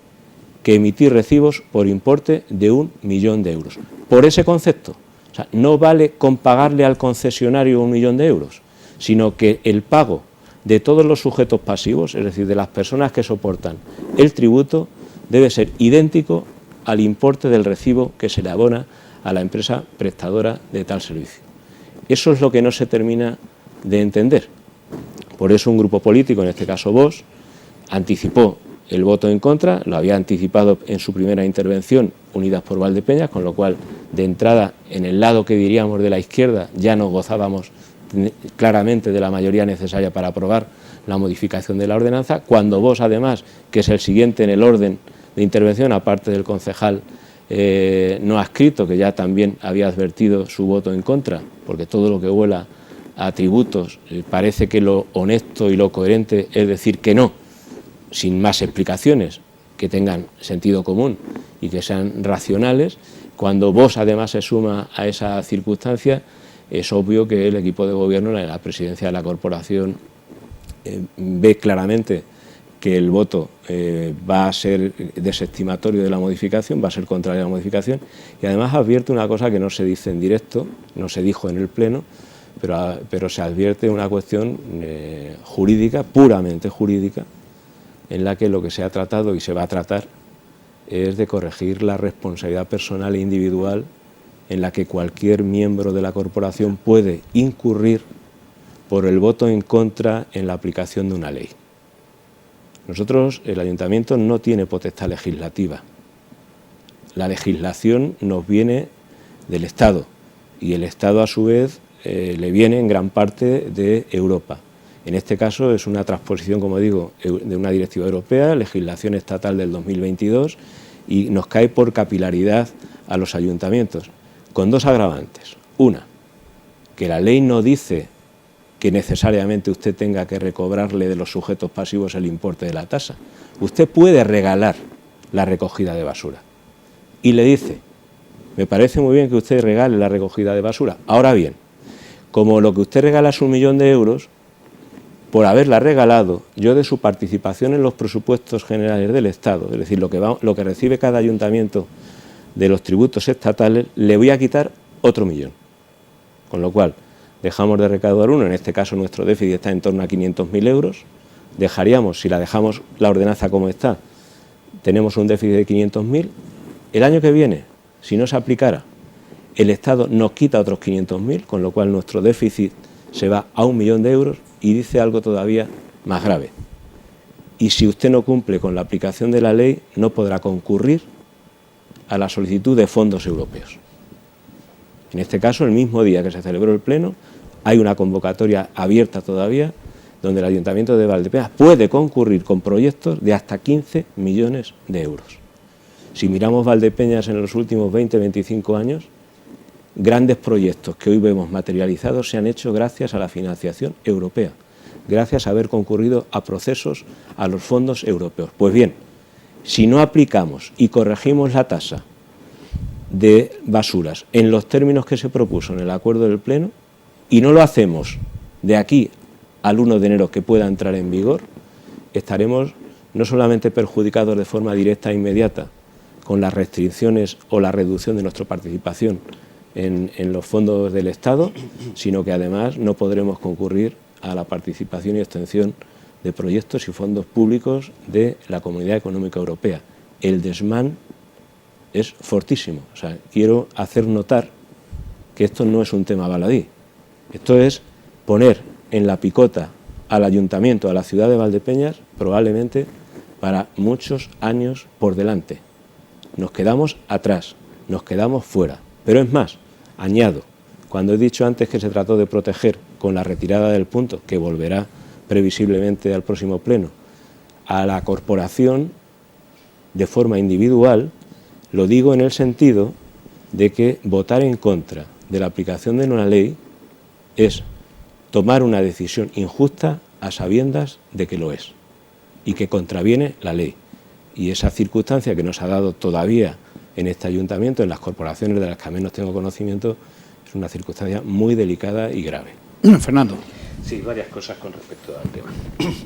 que emitir recibos por importe de 1 millón de euros. Por ese concepto, o sea, no vale con pagarle al concesionario 1 millón de euros, sino que el pago de todos los sujetos pasivos, es decir, de las personas que soportan el tributo, debe ser idéntico al importe del recibo que se le abona a la empresa prestadora de tal servicio. Eso es lo que no se termina de entender. Por eso un grupo político, en este caso Vox, anticipó el voto en contra, lo había anticipado en su primera intervención Unidas por Valdepeñas, con lo cual, de entrada, en el lado que diríamos de la izquierda, ya no gozábamos claramente de la mayoría necesaria para aprobar la modificación de la ordenanza, cuando Vox, además, que es el siguiente en el orden de intervención, aparte del concejal no adscrito, que ya también había advertido su voto en contra, porque todo lo que huela a tributos parece que lo honesto y lo coherente es decir que no, sin más explicaciones que tengan sentido común y que sean racionales. Cuando Vox además se suma a esa circunstancia, es obvio que el equipo de gobierno, la presidencia de la corporación, ve claramente que el voto va a ser desestimatorio de la modificación, va a ser contrario a la modificación, y además advierte una cosa que no se dice en directo, no se dijo en el Pleno, pero se advierte una cuestión jurídica, puramente jurídica, en la que lo que se ha tratado y se va a tratar es de corregir la responsabilidad personal e individual en la que cualquier miembro de la corporación puede incurrir por el voto en contra en la aplicación de una ley. Nosotros, el Ayuntamiento, no tiene potestad legislativa. La legislación nos viene del Estado y el Estado, a su vez, le viene en gran parte de Europa. En este caso es una transposición, como digo, de una directiva europea, legislación estatal del 2022, y nos cae por capilaridad a los ayuntamientos, con dos agravantes. Una, que la ley no dice que necesariamente usted tenga que recobrarle de los sujetos pasivos el importe de la tasa. Usted puede regalar la recogida de basura. Y le dice, me parece muy bien que usted regale la recogida de basura. Ahora bien, como lo que usted regala es 1 millón de euros, por haberla regalado, yo de su participación en los presupuestos generales del Estado, es decir, lo que recibe cada ayuntamiento de los tributos estatales, le voy a quitar otro 1.000.000. Con lo cual, dejamos de recaudar uno, en este caso nuestro déficit está en torno a 500.000 euros, dejaríamos, si la dejamos la ordenanza como está, tenemos un déficit de 500.000, el año que viene, si no se aplicara, el Estado nos quita otros 500.000, con lo cual nuestro déficit se va a 1.000.000 de euros y dice algo todavía más grave. Y si usted no cumple con la aplicación de la ley, no podrá concurrir a la solicitud de fondos europeos. En este caso, el mismo día que se celebró el Pleno, hay una convocatoria abierta todavía, donde el Ayuntamiento de Valdepeñas puede concurrir con proyectos de hasta 15 millones de euros. Si miramos Valdepeñas en los últimos 20-25 años, grandes proyectos que hoy vemos materializados se han hecho gracias a la financiación europea, gracias a haber concurrido a procesos a los fondos europeos. Pues bien, si no aplicamos y corregimos la tasa de basuras en los términos que se propuso en el acuerdo del Pleno, y no lo hacemos de aquí al 1 de enero que pueda entrar en vigor, estaremos no solamente perjudicados de forma directa e inmediata con las restricciones o la reducción de nuestra participación en los fondos del Estado, sino que además no podremos concurrir a la participación y extensión de proyectos y fondos públicos de la Comunidad Económica Europea. El desmán es fortísimo. O sea, quiero hacer notar que esto no es un tema baladí. Esto es poner en la picota al Ayuntamiento, a la ciudad de Valdepeñas, probablemente para muchos años por delante. Nos quedamos atrás, nos quedamos fuera. Pero es más, añado, cuando he dicho antes que se trató de proteger con la retirada del punto, que volverá previsiblemente al próximo Pleno, a la corporación de forma individual, lo digo en el sentido de que votar en contra de la aplicación de una ley es tomar una decisión injusta a sabiendas de que lo es y que contraviene la ley. Y esa circunstancia que nos ha dado todavía en este ayuntamiento, en las corporaciones de las que menos tengo conocimiento, es una circunstancia muy delicada y grave. Fernando. Sí, varias cosas con respecto al tema.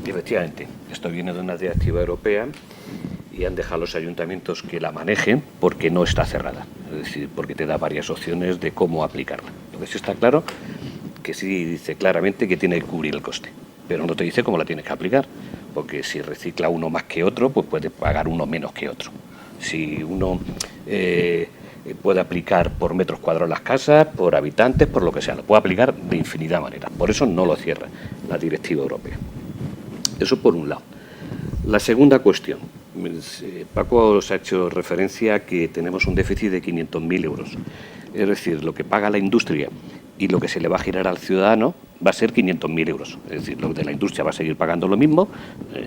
Efectivamente, esto viene de una directiva europea y han dejado a los ayuntamientos que la manejen porque no está cerrada, es decir, porque te da varias opciones de cómo aplicarla. Lo que sí está claro, que sí dice claramente que tiene que cubrir el coste, pero no te dice cómo la tienes que aplicar, porque si recicla uno más que otro, pues puede pagar uno menos que otro. Si uno puede aplicar por metros cuadrados las casas, por habitantes, por lo que sea, lo puede aplicar de infinidad de maneras. Por eso no lo cierra la directiva europea. Eso por un lado. La segunda cuestión. Paco os ha hecho referencia a que tenemos un déficit de 500.000 euros. Es decir, lo que paga la industria y lo que se le va a girar al ciudadano va a ser 500.000 euros. Es decir, lo de la industria va a seguir pagando lo mismo,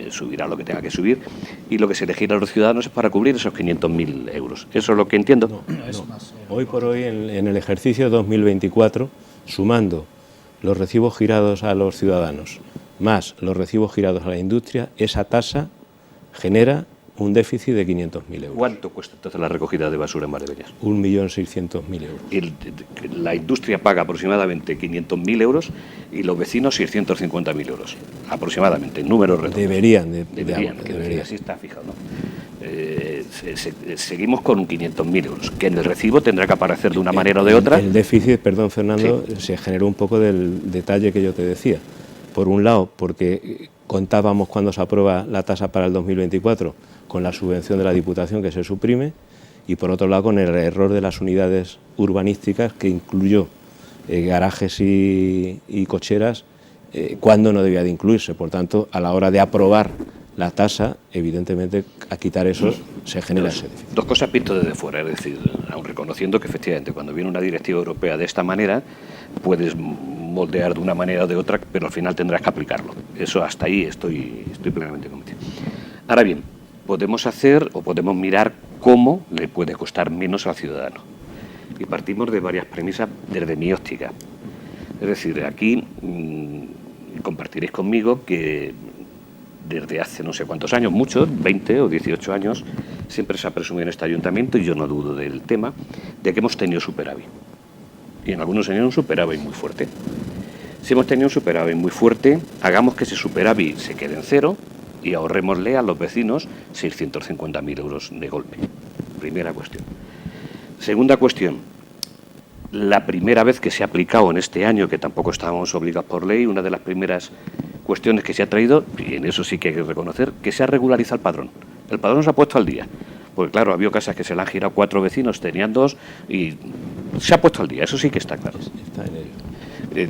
subirá lo que tenga que subir, y lo que se le gira a los ciudadanos es para cubrir esos 500.000 euros. ¿Eso es lo que entiendo? No. Hoy por hoy, en el ejercicio 2024, sumando los recibos girados a los ciudadanos más los recibos girados a la industria, esa tasa genera un déficit de 500.000 euros. ¿Cuánto cuesta entonces la recogida de basura en Valdepeñas? 1.600.000 euros. La industria paga aproximadamente 500.000 euros y los vecinos 650.000 euros, aproximadamente, en números redondos. Deberían. Así está fijado, ¿no? Seguimos con 500.000 euros, que en el recibo tendrá que aparecer de una manera o de otra. El déficit, perdón Fernando, sí, se generó un poco del detalle que yo te decía. Por un lado, porque contábamos cuando se aprueba la tasa para el 2024 con la subvención de la Diputación que se suprime, y por otro lado con el error de las unidades urbanísticas que incluyó garajes y cocheras cuando no debía de incluirse. Por tanto, a la hora de aprobar la tasa, evidentemente, a quitar eso se genera ese déficit. Dos cosas visto desde fuera, es decir, aun reconociendo que efectivamente cuando viene una directiva europea de esta manera, puedes moldear de una manera o de otra, pero al final tendrás que aplicarlo. Eso hasta ahí estoy plenamente convencido. Ahora bien, podemos hacer o podemos mirar cómo le puede costar menos al ciudadano. Y partimos de varias premisas desde mi óptica. Es decir, aquí compartiréis conmigo que desde hace no sé cuántos años, muchos, 20 o 18 años, siempre se ha presumido en este ayuntamiento, y yo no dudo del tema, de que hemos tenido superávit. Y en algunos años un superávit muy fuerte. Si hemos tenido un superávit muy fuerte, hagamos que ese superávit se quede en cero y ahorrémosle a los vecinos 650.000 euros de golpe. Primera cuestión. Segunda cuestión. La primera vez que se ha aplicado en este año, que tampoco estábamos obligados por ley, una de las primeras cuestiones que se ha traído, y en eso sí que hay que reconocer, que se ha regularizado el padrón. El padrón se ha puesto al día. Porque claro, había casas que se le han girado 4 vecinos, tenían 2 y se ha puesto al día, eso sí que está claro. Está en ello.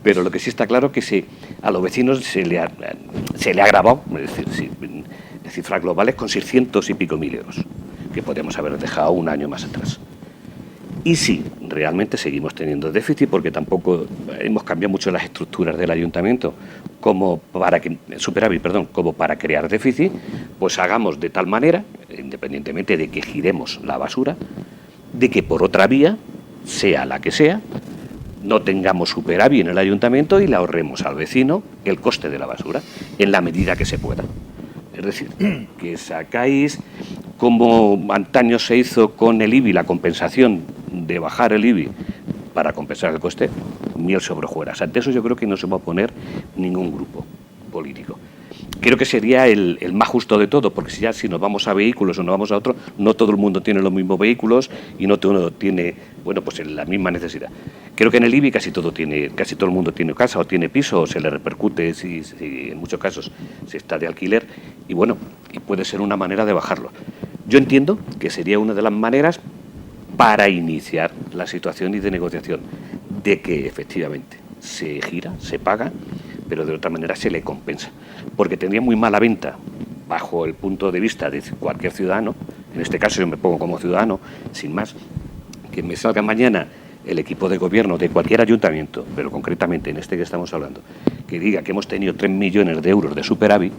Pero lo que sí está claro es que a los vecinos se le ha agravado, es decir, cifras globales con 600 y pico mil euros, que podríamos haber dejado un año más atrás. Y sí, realmente seguimos teniendo déficit porque tampoco hemos cambiado mucho las estructuras del ayuntamiento como para crear déficit, pues hagamos de tal manera, independientemente de que giremos la basura, de que por otra vía, sea la que sea, no tengamos superávit en el ayuntamiento y le ahorremos al vecino el coste de la basura, en la medida que se pueda. Es decir, que sacáis, como antaño se hizo con el IBI, la compensación de bajar el IBI para compensar el coste, miel sobre hojuelas. Ante eso yo creo que no se va a oponer ningún grupo político. Creo que sería el más justo de todo, porque si nos vamos a vehículos o nos vamos a otros, no todo el mundo tiene los mismos vehículos y no todo el mundo tiene, pues la misma necesidad. Creo que en el IBI casi todo el mundo tiene casa o tiene piso, o se le repercute si en muchos casos se está de alquiler, y puede ser una manera de bajarlo. Yo entiendo que sería una de las maneras para iniciar la situación y de negociación, de que efectivamente se gira, se paga, pero de otra manera se le compensa, porque tendría muy mala venta bajo el punto de vista de cualquier ciudadano. En este caso yo me pongo como ciudadano, sin más, que me salga mañana el equipo de gobierno de cualquier ayuntamiento, pero concretamente en este que estamos hablando, que diga que hemos tenido 3 millones de euros de superávit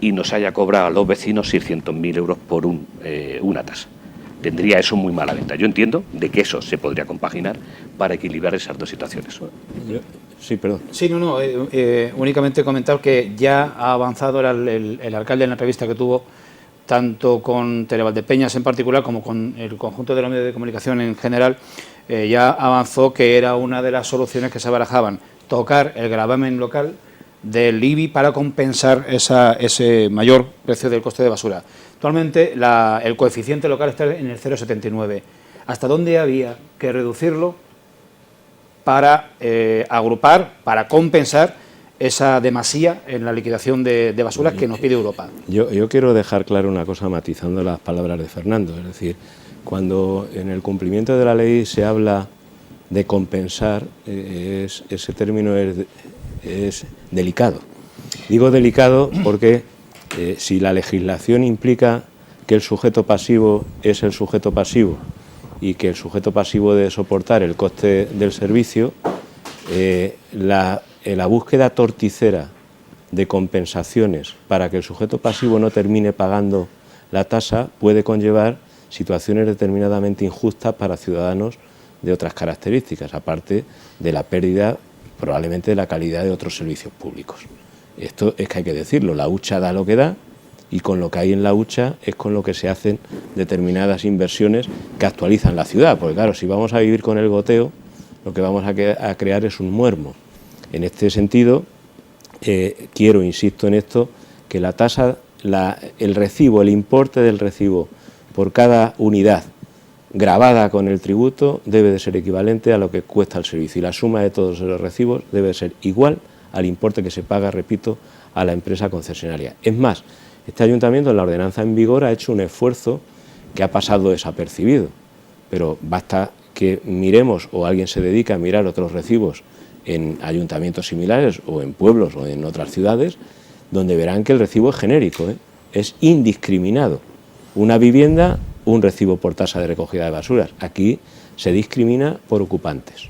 y nos haya cobrado a los vecinos 600.000 euros por una tasa. Tendría eso muy mala venta. Yo entiendo de que eso se podría compaginar para equilibrar esas dos situaciones. Sí, perdón. Sí, únicamente comentar que ya ha avanzado el alcalde en la entrevista que tuvo, tanto con Televaldepeñas en particular como con el conjunto de los medios de comunicación en general, ya avanzó que era una de las soluciones que se barajaban, tocar el gravamen local del IBI para compensar ese mayor precio del coste de basura. Actualmente el coeficiente local está en el 0,79. ¿Hasta dónde había que reducirlo para agrupar, para compensar esa demasía en la liquidación de basuras que nos pide Europa? Yo quiero dejar claro una cosa matizando las palabras de Fernando, es decir, cuando en el cumplimiento de la ley se habla de compensar, ese término es delicado. Digo delicado porque si la legislación implica que el sujeto pasivo es el sujeto pasivo y que el sujeto pasivo debe soportar el coste del servicio, la búsqueda torticera de compensaciones para que el sujeto pasivo no termine pagando la tasa puede conllevar situaciones determinadamente injustas para ciudadanos de otras características, aparte de la pérdida probablemente de la calidad de otros servicios públicos. Esto es que hay que decirlo, la hucha da lo que da y con lo que hay en la hucha es con lo que se hacen determinadas inversiones que actualizan la ciudad, porque claro, si vamos a vivir con el goteo, lo que vamos a crear es un muermo. En este sentido, insisto en esto, que la tasa, el recibo, el importe del recibo por cada unidad grabada con el tributo debe de ser equivalente a lo que cuesta el servicio y la suma de todos los recibos debe de ser igual al importe que se paga, repito, a la empresa concesionaria. Es más, este ayuntamiento en la ordenanza en vigor ha hecho un esfuerzo que ha pasado desapercibido, pero basta que miremos o alguien se dedica a mirar otros recibos en ayuntamientos similares o en pueblos o en otras ciudades, donde verán que el recibo es genérico, es indiscriminado. Una vivienda, un recibo por tasa de recogida de basuras. Aquí se discrimina por ocupantes.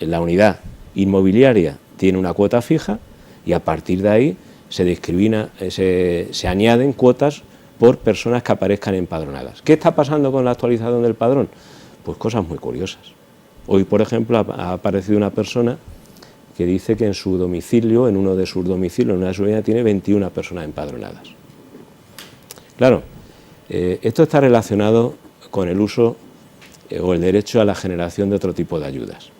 La unidad inmobiliaria tiene una cuota fija y a partir de ahí se discrimina, se añaden cuotas por personas que aparezcan empadronadas. ¿Qué está pasando con la actualización del padrón? Pues cosas muy curiosas. Hoy, por ejemplo, ha aparecido una persona que dice que en su domicilio, en uno de sus domicilios, en una de sus viviendas, tiene 21 personas empadronadas. Claro, esto está relacionado con el uso o el derecho a la generación de otro tipo de ayudas.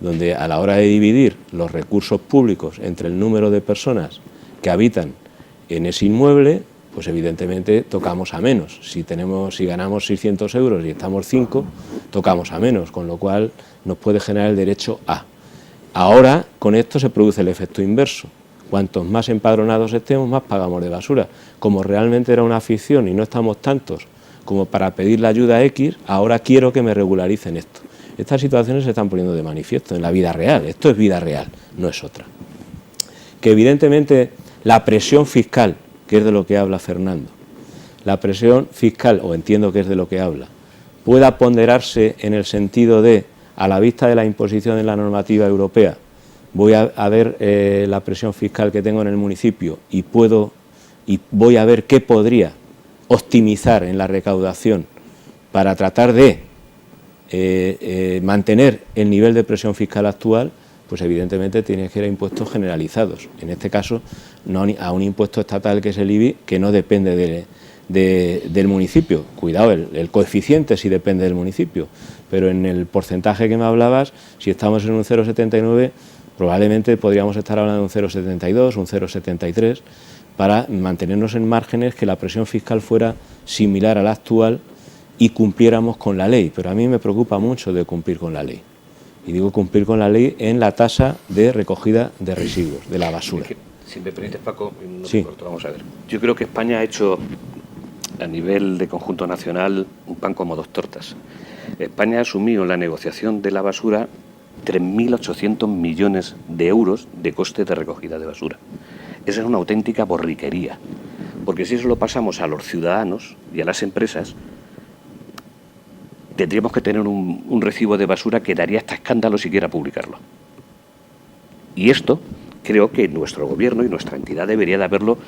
donde a la hora de dividir los recursos públicos entre el número de personas que habitan en ese inmueble, pues evidentemente tocamos a menos. Si ganamos 600 euros y estamos 5, tocamos a menos, con lo cual nos puede generar el derecho a. Ahora, con esto se produce el efecto inverso. Cuantos más empadronados estemos, más pagamos de basura. Como realmente era una afición y no estamos tantos como para pedir la ayuda X, ahora quiero que me regularicen esto. Estas situaciones se están poniendo de manifiesto en la vida real. Esto es vida real, no es otra. Que evidentemente la presión fiscal, que es de lo que habla Fernando, la presión fiscal, o entiendo que es de lo que habla, pueda ponderarse en el sentido de, a la vista de la imposición de la normativa europea, voy a ver la presión fiscal que tengo en el municipio y voy a ver qué podría optimizar en la recaudación para tratar de mantener el nivel de presión fiscal actual, pues evidentemente tiene que ir a impuestos generalizados. En este caso, no a un impuesto estatal que es el IBI, que no depende del municipio. Cuidado, el coeficiente sí depende del municipio, pero en el porcentaje que me hablabas, si estamos en un 0,79, probablemente podríamos estar hablando de un 0,72, un 0,73, para mantenernos en márgenes que la presión fiscal fuera similar a la actual y cumpliéramos con la ley. Pero a mí me preocupa mucho de cumplir con la ley. Y digo cumplir con la ley en la tasa de recogida de residuos, de la basura. Si me permites, Paco, no sí. te corto, vamos a ver. Yo creo que España ha hecho, a nivel de conjunto nacional, un pan como dos tortas. España ha asumido en la negociación de la basura 3.800 millones de euros de coste de recogida de basura. Esa es una auténtica borriquería, porque si eso lo pasamos a los ciudadanos y a las empresas, tendríamos que tener un recibo de basura que daría hasta escándalo siquiera publicarlo. Y esto creo que nuestro gobierno y nuestra entidad debería de haberlo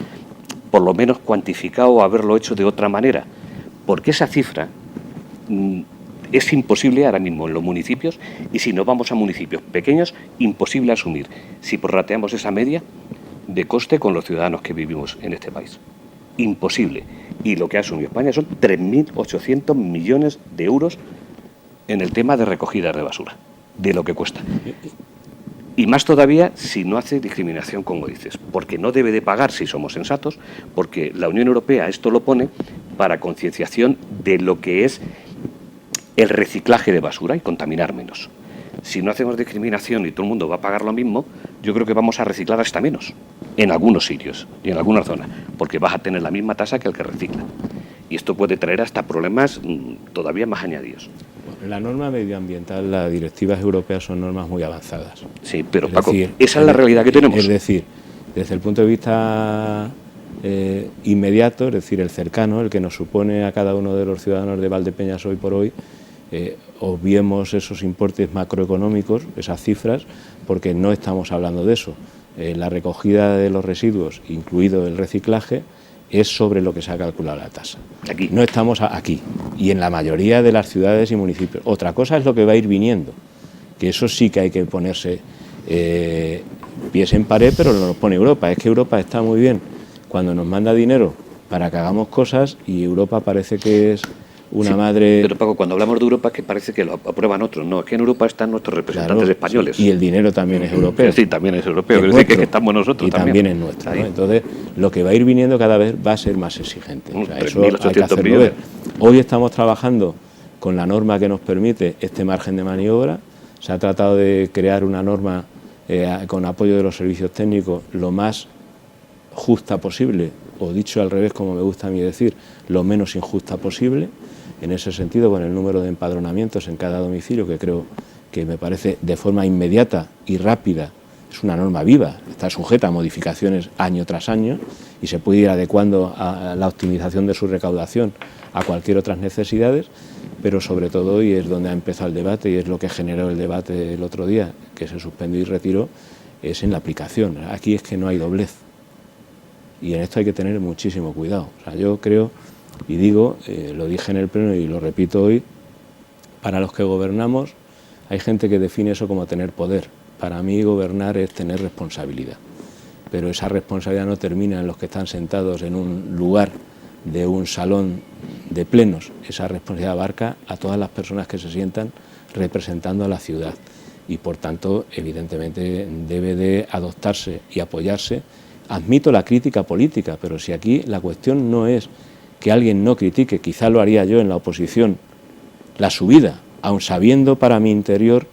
por lo menos cuantificado o haberlo hecho de otra manera, porque esa cifra es imposible ahora mismo en los municipios, y si no vamos a municipios pequeños, imposible asumir si prorrateamos esa media de coste con los ciudadanos que vivimos en este país. Imposible. Y lo que ha asumido España son 3.800 millones de euros en el tema de recogida de basura, de lo que cuesta. Y más todavía si no hace discriminación, como dices, porque no debe de pagar si somos sensatos, porque la Unión Europea esto lo pone para concienciación de lo que es el reciclaje de basura y contaminar menos. Si no hacemos discriminación y todo el mundo va a pagar lo mismo, yo creo que vamos a reciclar hasta menos, en algunos sitios y en algunas zonas, porque vas a tener la misma tasa que el que recicla. Y esto puede traer hasta problemas todavía más añadidos. Bueno, la norma medioambiental, las directivas europeas son normas muy avanzadas. Sí, pero Paco, esa es la realidad que tenemos. Es decir, desde el punto de vista inmediato, es decir, el cercano, el que nos supone a cada uno de los ciudadanos de Valdepeñas hoy por hoy, obviemos esos importes macroeconómicos, esas cifras, porque no estamos hablando de eso. La recogida de los residuos, incluido el reciclaje, es sobre lo que se ha calculado la tasa. Aquí. No estamos aquí, y en la mayoría de las ciudades y municipios. Otra cosa es lo que va a ir viniendo, que eso sí que hay que ponerse pies en pared, pero no nos pone Europa. Es que Europa está muy bien cuando nos manda dinero para que hagamos cosas, y Europa parece que es una madre... Pero Paco, cuando hablamos de Europa es que parece que lo aprueban otros. No, es que en Europa están nuestros representantes españoles. Y el dinero también es europeo. Sí, también es europeo. Quiere decir que estamos nosotros y también es nuestro, ¿no? Entonces, lo que va a ir viniendo cada vez va a ser más exigente. O sea, eso hay que hacerlo ver. Hoy estamos trabajando con la norma que nos permite este margen de maniobra. Se ha tratado de crear una norma con apoyo de los servicios técnicos lo más justa posible, o dicho al revés, como me gusta a mí decir, lo menos injusta posible. En ese sentido, con el número de empadronamientos en cada domicilio, que creo que me parece de forma inmediata y rápida, es una norma viva, está sujeta a modificaciones año tras año y se puede ir adecuando a la optimización de su recaudación a cualquier otras necesidades, pero sobre todo, y es donde ha empezado el debate y es lo que generó el debate el otro día, que se suspendió y retiró, es en la aplicación. Aquí es que no hay doblez y en esto hay que tener muchísimo cuidado. O sea, yo creo... Y digo, lo dije en el pleno y lo repito hoy, para los que gobernamos hay gente que define eso como tener poder. Para mí gobernar es tener responsabilidad, pero esa responsabilidad no termina en los que están sentados en un lugar de un salón de plenos. Esa responsabilidad abarca a todas las personas que se sientan representando a la ciudad. y por tanto evidentemente debe de adoptarse y apoyarse. Admito la crítica política, pero si aquí la cuestión no es que alguien no critique, quizá lo haría yo en la oposición, la subida, aun sabiendo para mi interior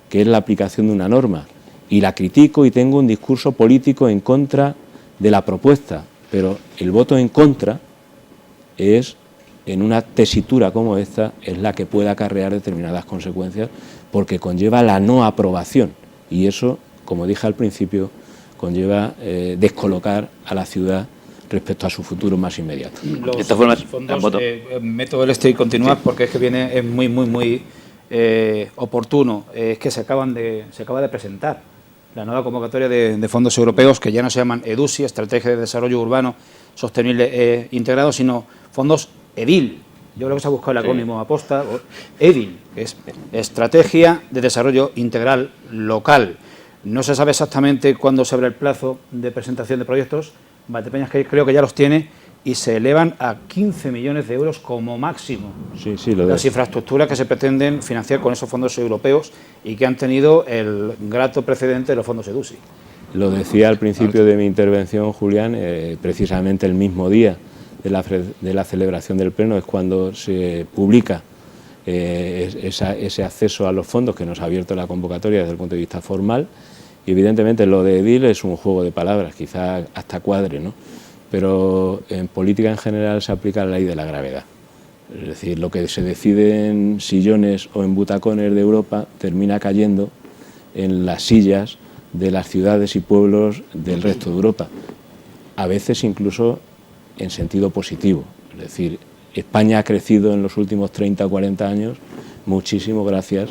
que es la aplicación de una norma, y la critico y tengo un discurso político en contra de la propuesta, pero el voto en contra es, en una tesitura como esta, es la que puede acarrear determinadas consecuencias porque conlleva la no aprobación y eso, como dije al principio, conlleva descolocar a la ciudad respecto a su futuro más inmediato. Los fondos, meto el y continuar, sí, porque es que viene, es muy oportuno, es que se acaba de presentar la nueva convocatoria de fondos europeos, que ya no se llaman EDUSI, Estrategia de Desarrollo Urbano Sostenible Integrado, sino fondos EDIL. Yo creo que se ha buscado el acrónimo aposta, EDIL, que es Estrategia de Desarrollo Integral Local. No se sabe exactamente cuándo se abre el plazo de presentación de proyectos. Valdepeñas creo que ya los tiene y se elevan a 15 millones de euros como máximo. Sí, las infraestructuras que se pretenden financiar con esos fondos europeos y que han tenido el grato precedente de los fondos EDUSI. Lo decía al principio de mi intervención, Julián, precisamente el mismo día de la celebración del Pleno es cuando se publica ese acceso a los fondos que nos ha abierto la convocatoria desde el punto de vista formal, y evidentemente lo de EDIL es un juego de palabras, quizá hasta cuadre, ¿no? Pero en política en general se aplica la ley de la gravedad. Es decir, lo que se decide en sillones o en butacones de Europa termina cayendo en las sillas de las ciudades y pueblos del resto de Europa, a veces incluso en sentido positivo. Es decir, España ha crecido en los últimos 30 o 40 años muchísimo gracias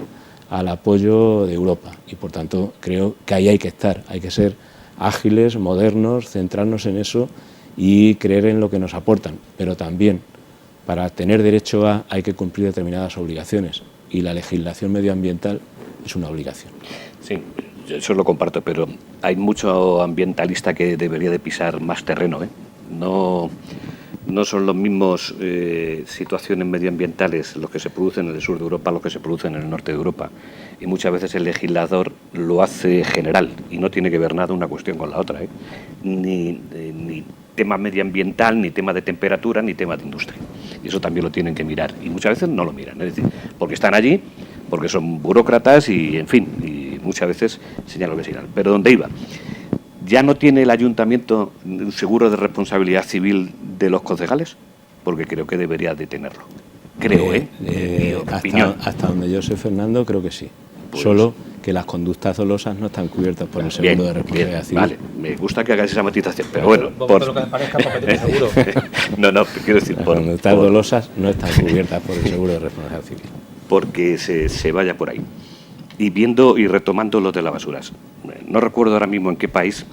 al apoyo de Europa y por tanto creo que ahí hay que estar, hay que ser ágiles, modernos, centrarnos en eso y creer en lo que nos aportan, pero también para tener derecho a hay que cumplir determinadas obligaciones y la legislación medioambiental es una obligación. Sí, yo eso lo comparto, pero hay mucho ambientalista que debería de pisar más terreno, ¿eh? No son los mismos situaciones medioambientales los que se producen en el sur de Europa, los que se producen en el norte de Europa. Y muchas veces el legislador lo hace general y no tiene que ver nada una cuestión con la otra, ¿eh? Ni tema medioambiental, ni tema de temperatura, ni tema de industria. Y eso también lo tienen que mirar. Y muchas veces no lo miran, es decir, porque están allí, porque son burócratas y, en fin, y muchas veces señalan lo que señalan. Pero ¿dónde iba? ¿Ya no tiene el ayuntamiento un seguro de responsabilidad civil de los concejales? Porque creo que debería de tenerlo. Creo, mi opinión. Hasta donde yo sé, Fernando, creo que sí. Pues, solo que las conductas dolosas no están cubiertas por el seguro de responsabilidad civil. Vale, me gusta que hagáis esa matización, pero bueno... Por lo que me parezca, papel seguro. No, quiero decir... Las conductas dolosas no están cubiertas por el seguro de responsabilidad civil. Porque se vaya por ahí. Y viendo y retomando lo de las basuras, no recuerdo ahora mismo en qué país,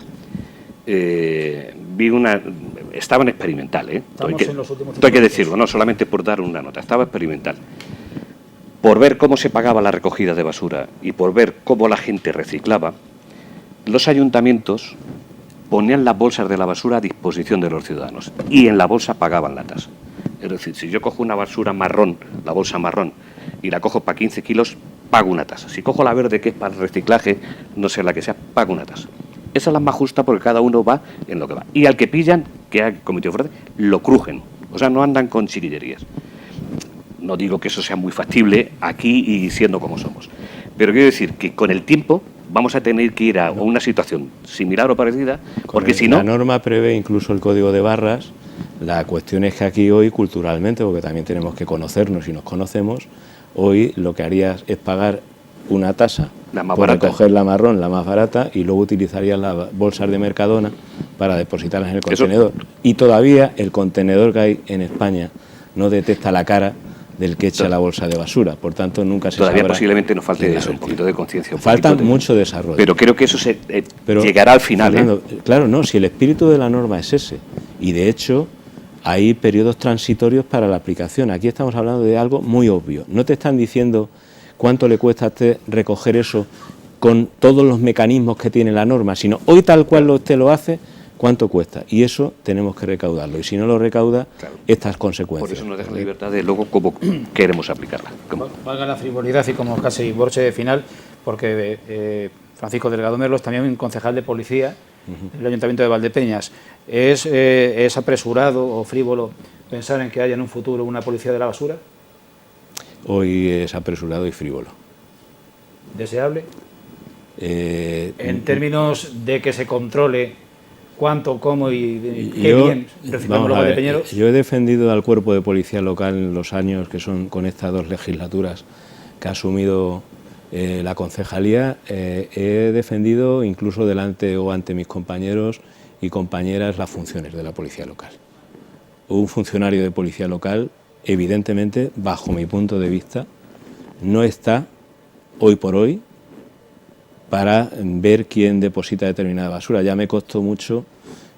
vi una... Estaba en experimental, hay que decirlo, no solamente por dar una nota, estaba experimental. Por ver cómo se pagaba la recogida de basura y por ver cómo la gente reciclaba, los ayuntamientos ponían las bolsas de la basura a disposición de los ciudadanos y en la bolsa pagaban la tasa. Es decir, si yo cojo una basura marrón, la bolsa marrón, y la cojo para 15 kilos, pago una tasa. Si cojo la verde, que es para el reciclaje, no sé la que sea, pago una tasa. Esa es la más justa porque cada uno va en lo que va. Y al que pillan, que ha cometido fraude, lo crujen. O sea, no andan con chiquillerías. No digo que eso sea muy factible aquí y siendo como somos. Pero quiero decir que con el tiempo vamos a tener que ir a una situación similar o parecida, porque si no... La norma prevé incluso el código de barras. La cuestión es que aquí hoy, culturalmente, porque también tenemos que conocernos y nos conocemos, hoy lo que harías es pagar una tasa por recoger la marrón, la más barata, y luego utilizarías las bolsas de Mercadona para depositarlas en el contenedor. Eso. Y todavía el contenedor que hay en España no detecta la cara del que echa la bolsa de basura, por tanto nunca se sabrá. Todavía posiblemente nos falte eso, un poquito de conciencia. Falta mucho desarrollo. Pero creo que eso llegará al final. Fernando, claro, no, si el espíritu de la norma es ese, y de hecho hay periodos transitorios para la aplicación. Aquí estamos hablando de algo muy obvio. No te están diciendo cuánto le cuesta a usted recoger eso con todos los mecanismos que tiene la norma, sino hoy tal cual usted lo hace, cuánto cuesta. Y eso tenemos que recaudarlo. Y si no lo recauda, estas consecuencias. Por eso nos deja la libertad de luego cómo queremos aplicarla. Valga la frivolidad y como casi broche de final, porque Francisco Delgado Merlo es también un concejal de policía del Ayuntamiento de Valdepeñas. ¿Es apresurado o frívolo pensar en que haya en un futuro una policía de la basura? Hoy es apresurado y frívolo. ¿Deseable? En términos de que se controle cuánto, cómo y qué bien recibimos los valdepeñeros. Yo he defendido al cuerpo de policía local en los años que son con estas 2 legislaturas que ha asumido la concejalía. He defendido incluso delante o ante mis compañeros y compañeras las funciones de la policía local. Un funcionario de policía local, evidentemente, bajo mi punto de vista, no está hoy por hoy para ver quién deposita determinada basura. Ya me costó mucho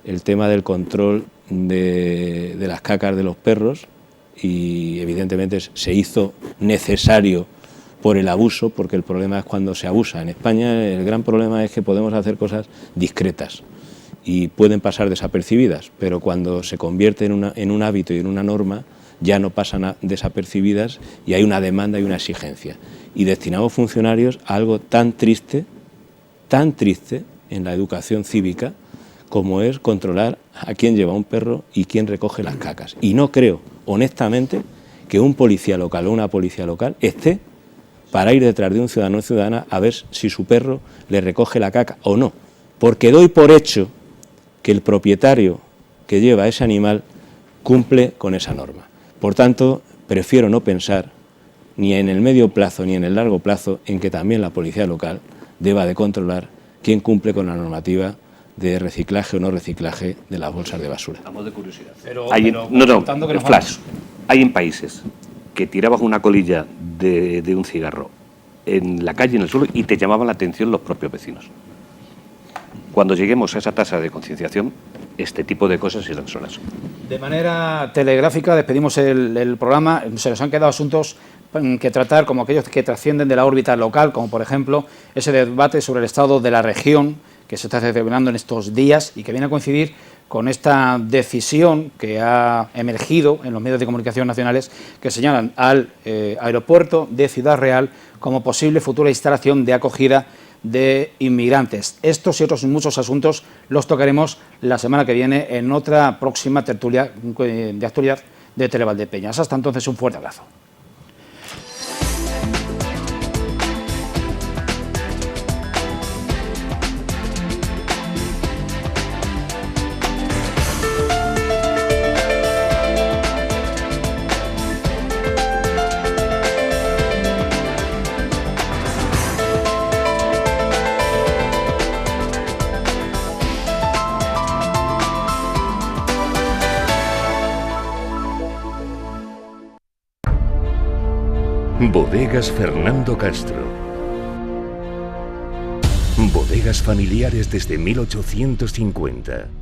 el tema del control de las cacas de los perros y evidentemente se hizo necesario por el abuso, porque el problema es cuando se abusa. En España el gran problema es que podemos hacer cosas discretas y pueden pasar desapercibidas, pero cuando se convierte en un hábito y en una norma ya no pasan desapercibidas y hay una demanda y una exigencia. Y destinamos funcionarios a algo tan triste en la educación cívica como es controlar a quién lleva un perro y quién recoge las cacas. Y no creo, honestamente, que un policía local o una policía local esté para ir detrás de un ciudadano o ciudadana a ver si su perro le recoge la caca o no, porque doy por hecho que el propietario que lleva ese animal cumple con esa norma. Por tanto, prefiero no pensar ni en el medio plazo ni en el largo plazo en que también la policía local deba de controlar quién cumple con la normativa de reciclaje o no reciclaje de las bolsas de basura. Vamos de curiosidad. Flash. Hay en países que tirabas una colilla de un cigarro en la calle, en el suelo, y te llamaban la atención los propios vecinos. Cuando lleguemos a esa tasa de concienciación, este tipo de cosas serán solas. De manera telegráfica despedimos el programa. Se nos han quedado asuntos que tratar, como aquellos que trascienden de la órbita local, como por ejemplo ese debate sobre el estado de la región que se está celebrando en estos días y que viene a coincidir con esta decisión que ha emergido en los medios de comunicación nacionales que señalan al aeropuerto de Ciudad Real como posible futura instalación de acogida de inmigrantes. Estos y otros muchos asuntos los tocaremos la semana que viene en otra próxima tertulia de actualidad de Televaldepeñas. Hasta entonces, un fuerte abrazo. Bodegas Fernando Castro. Bodegas familiares desde 1850.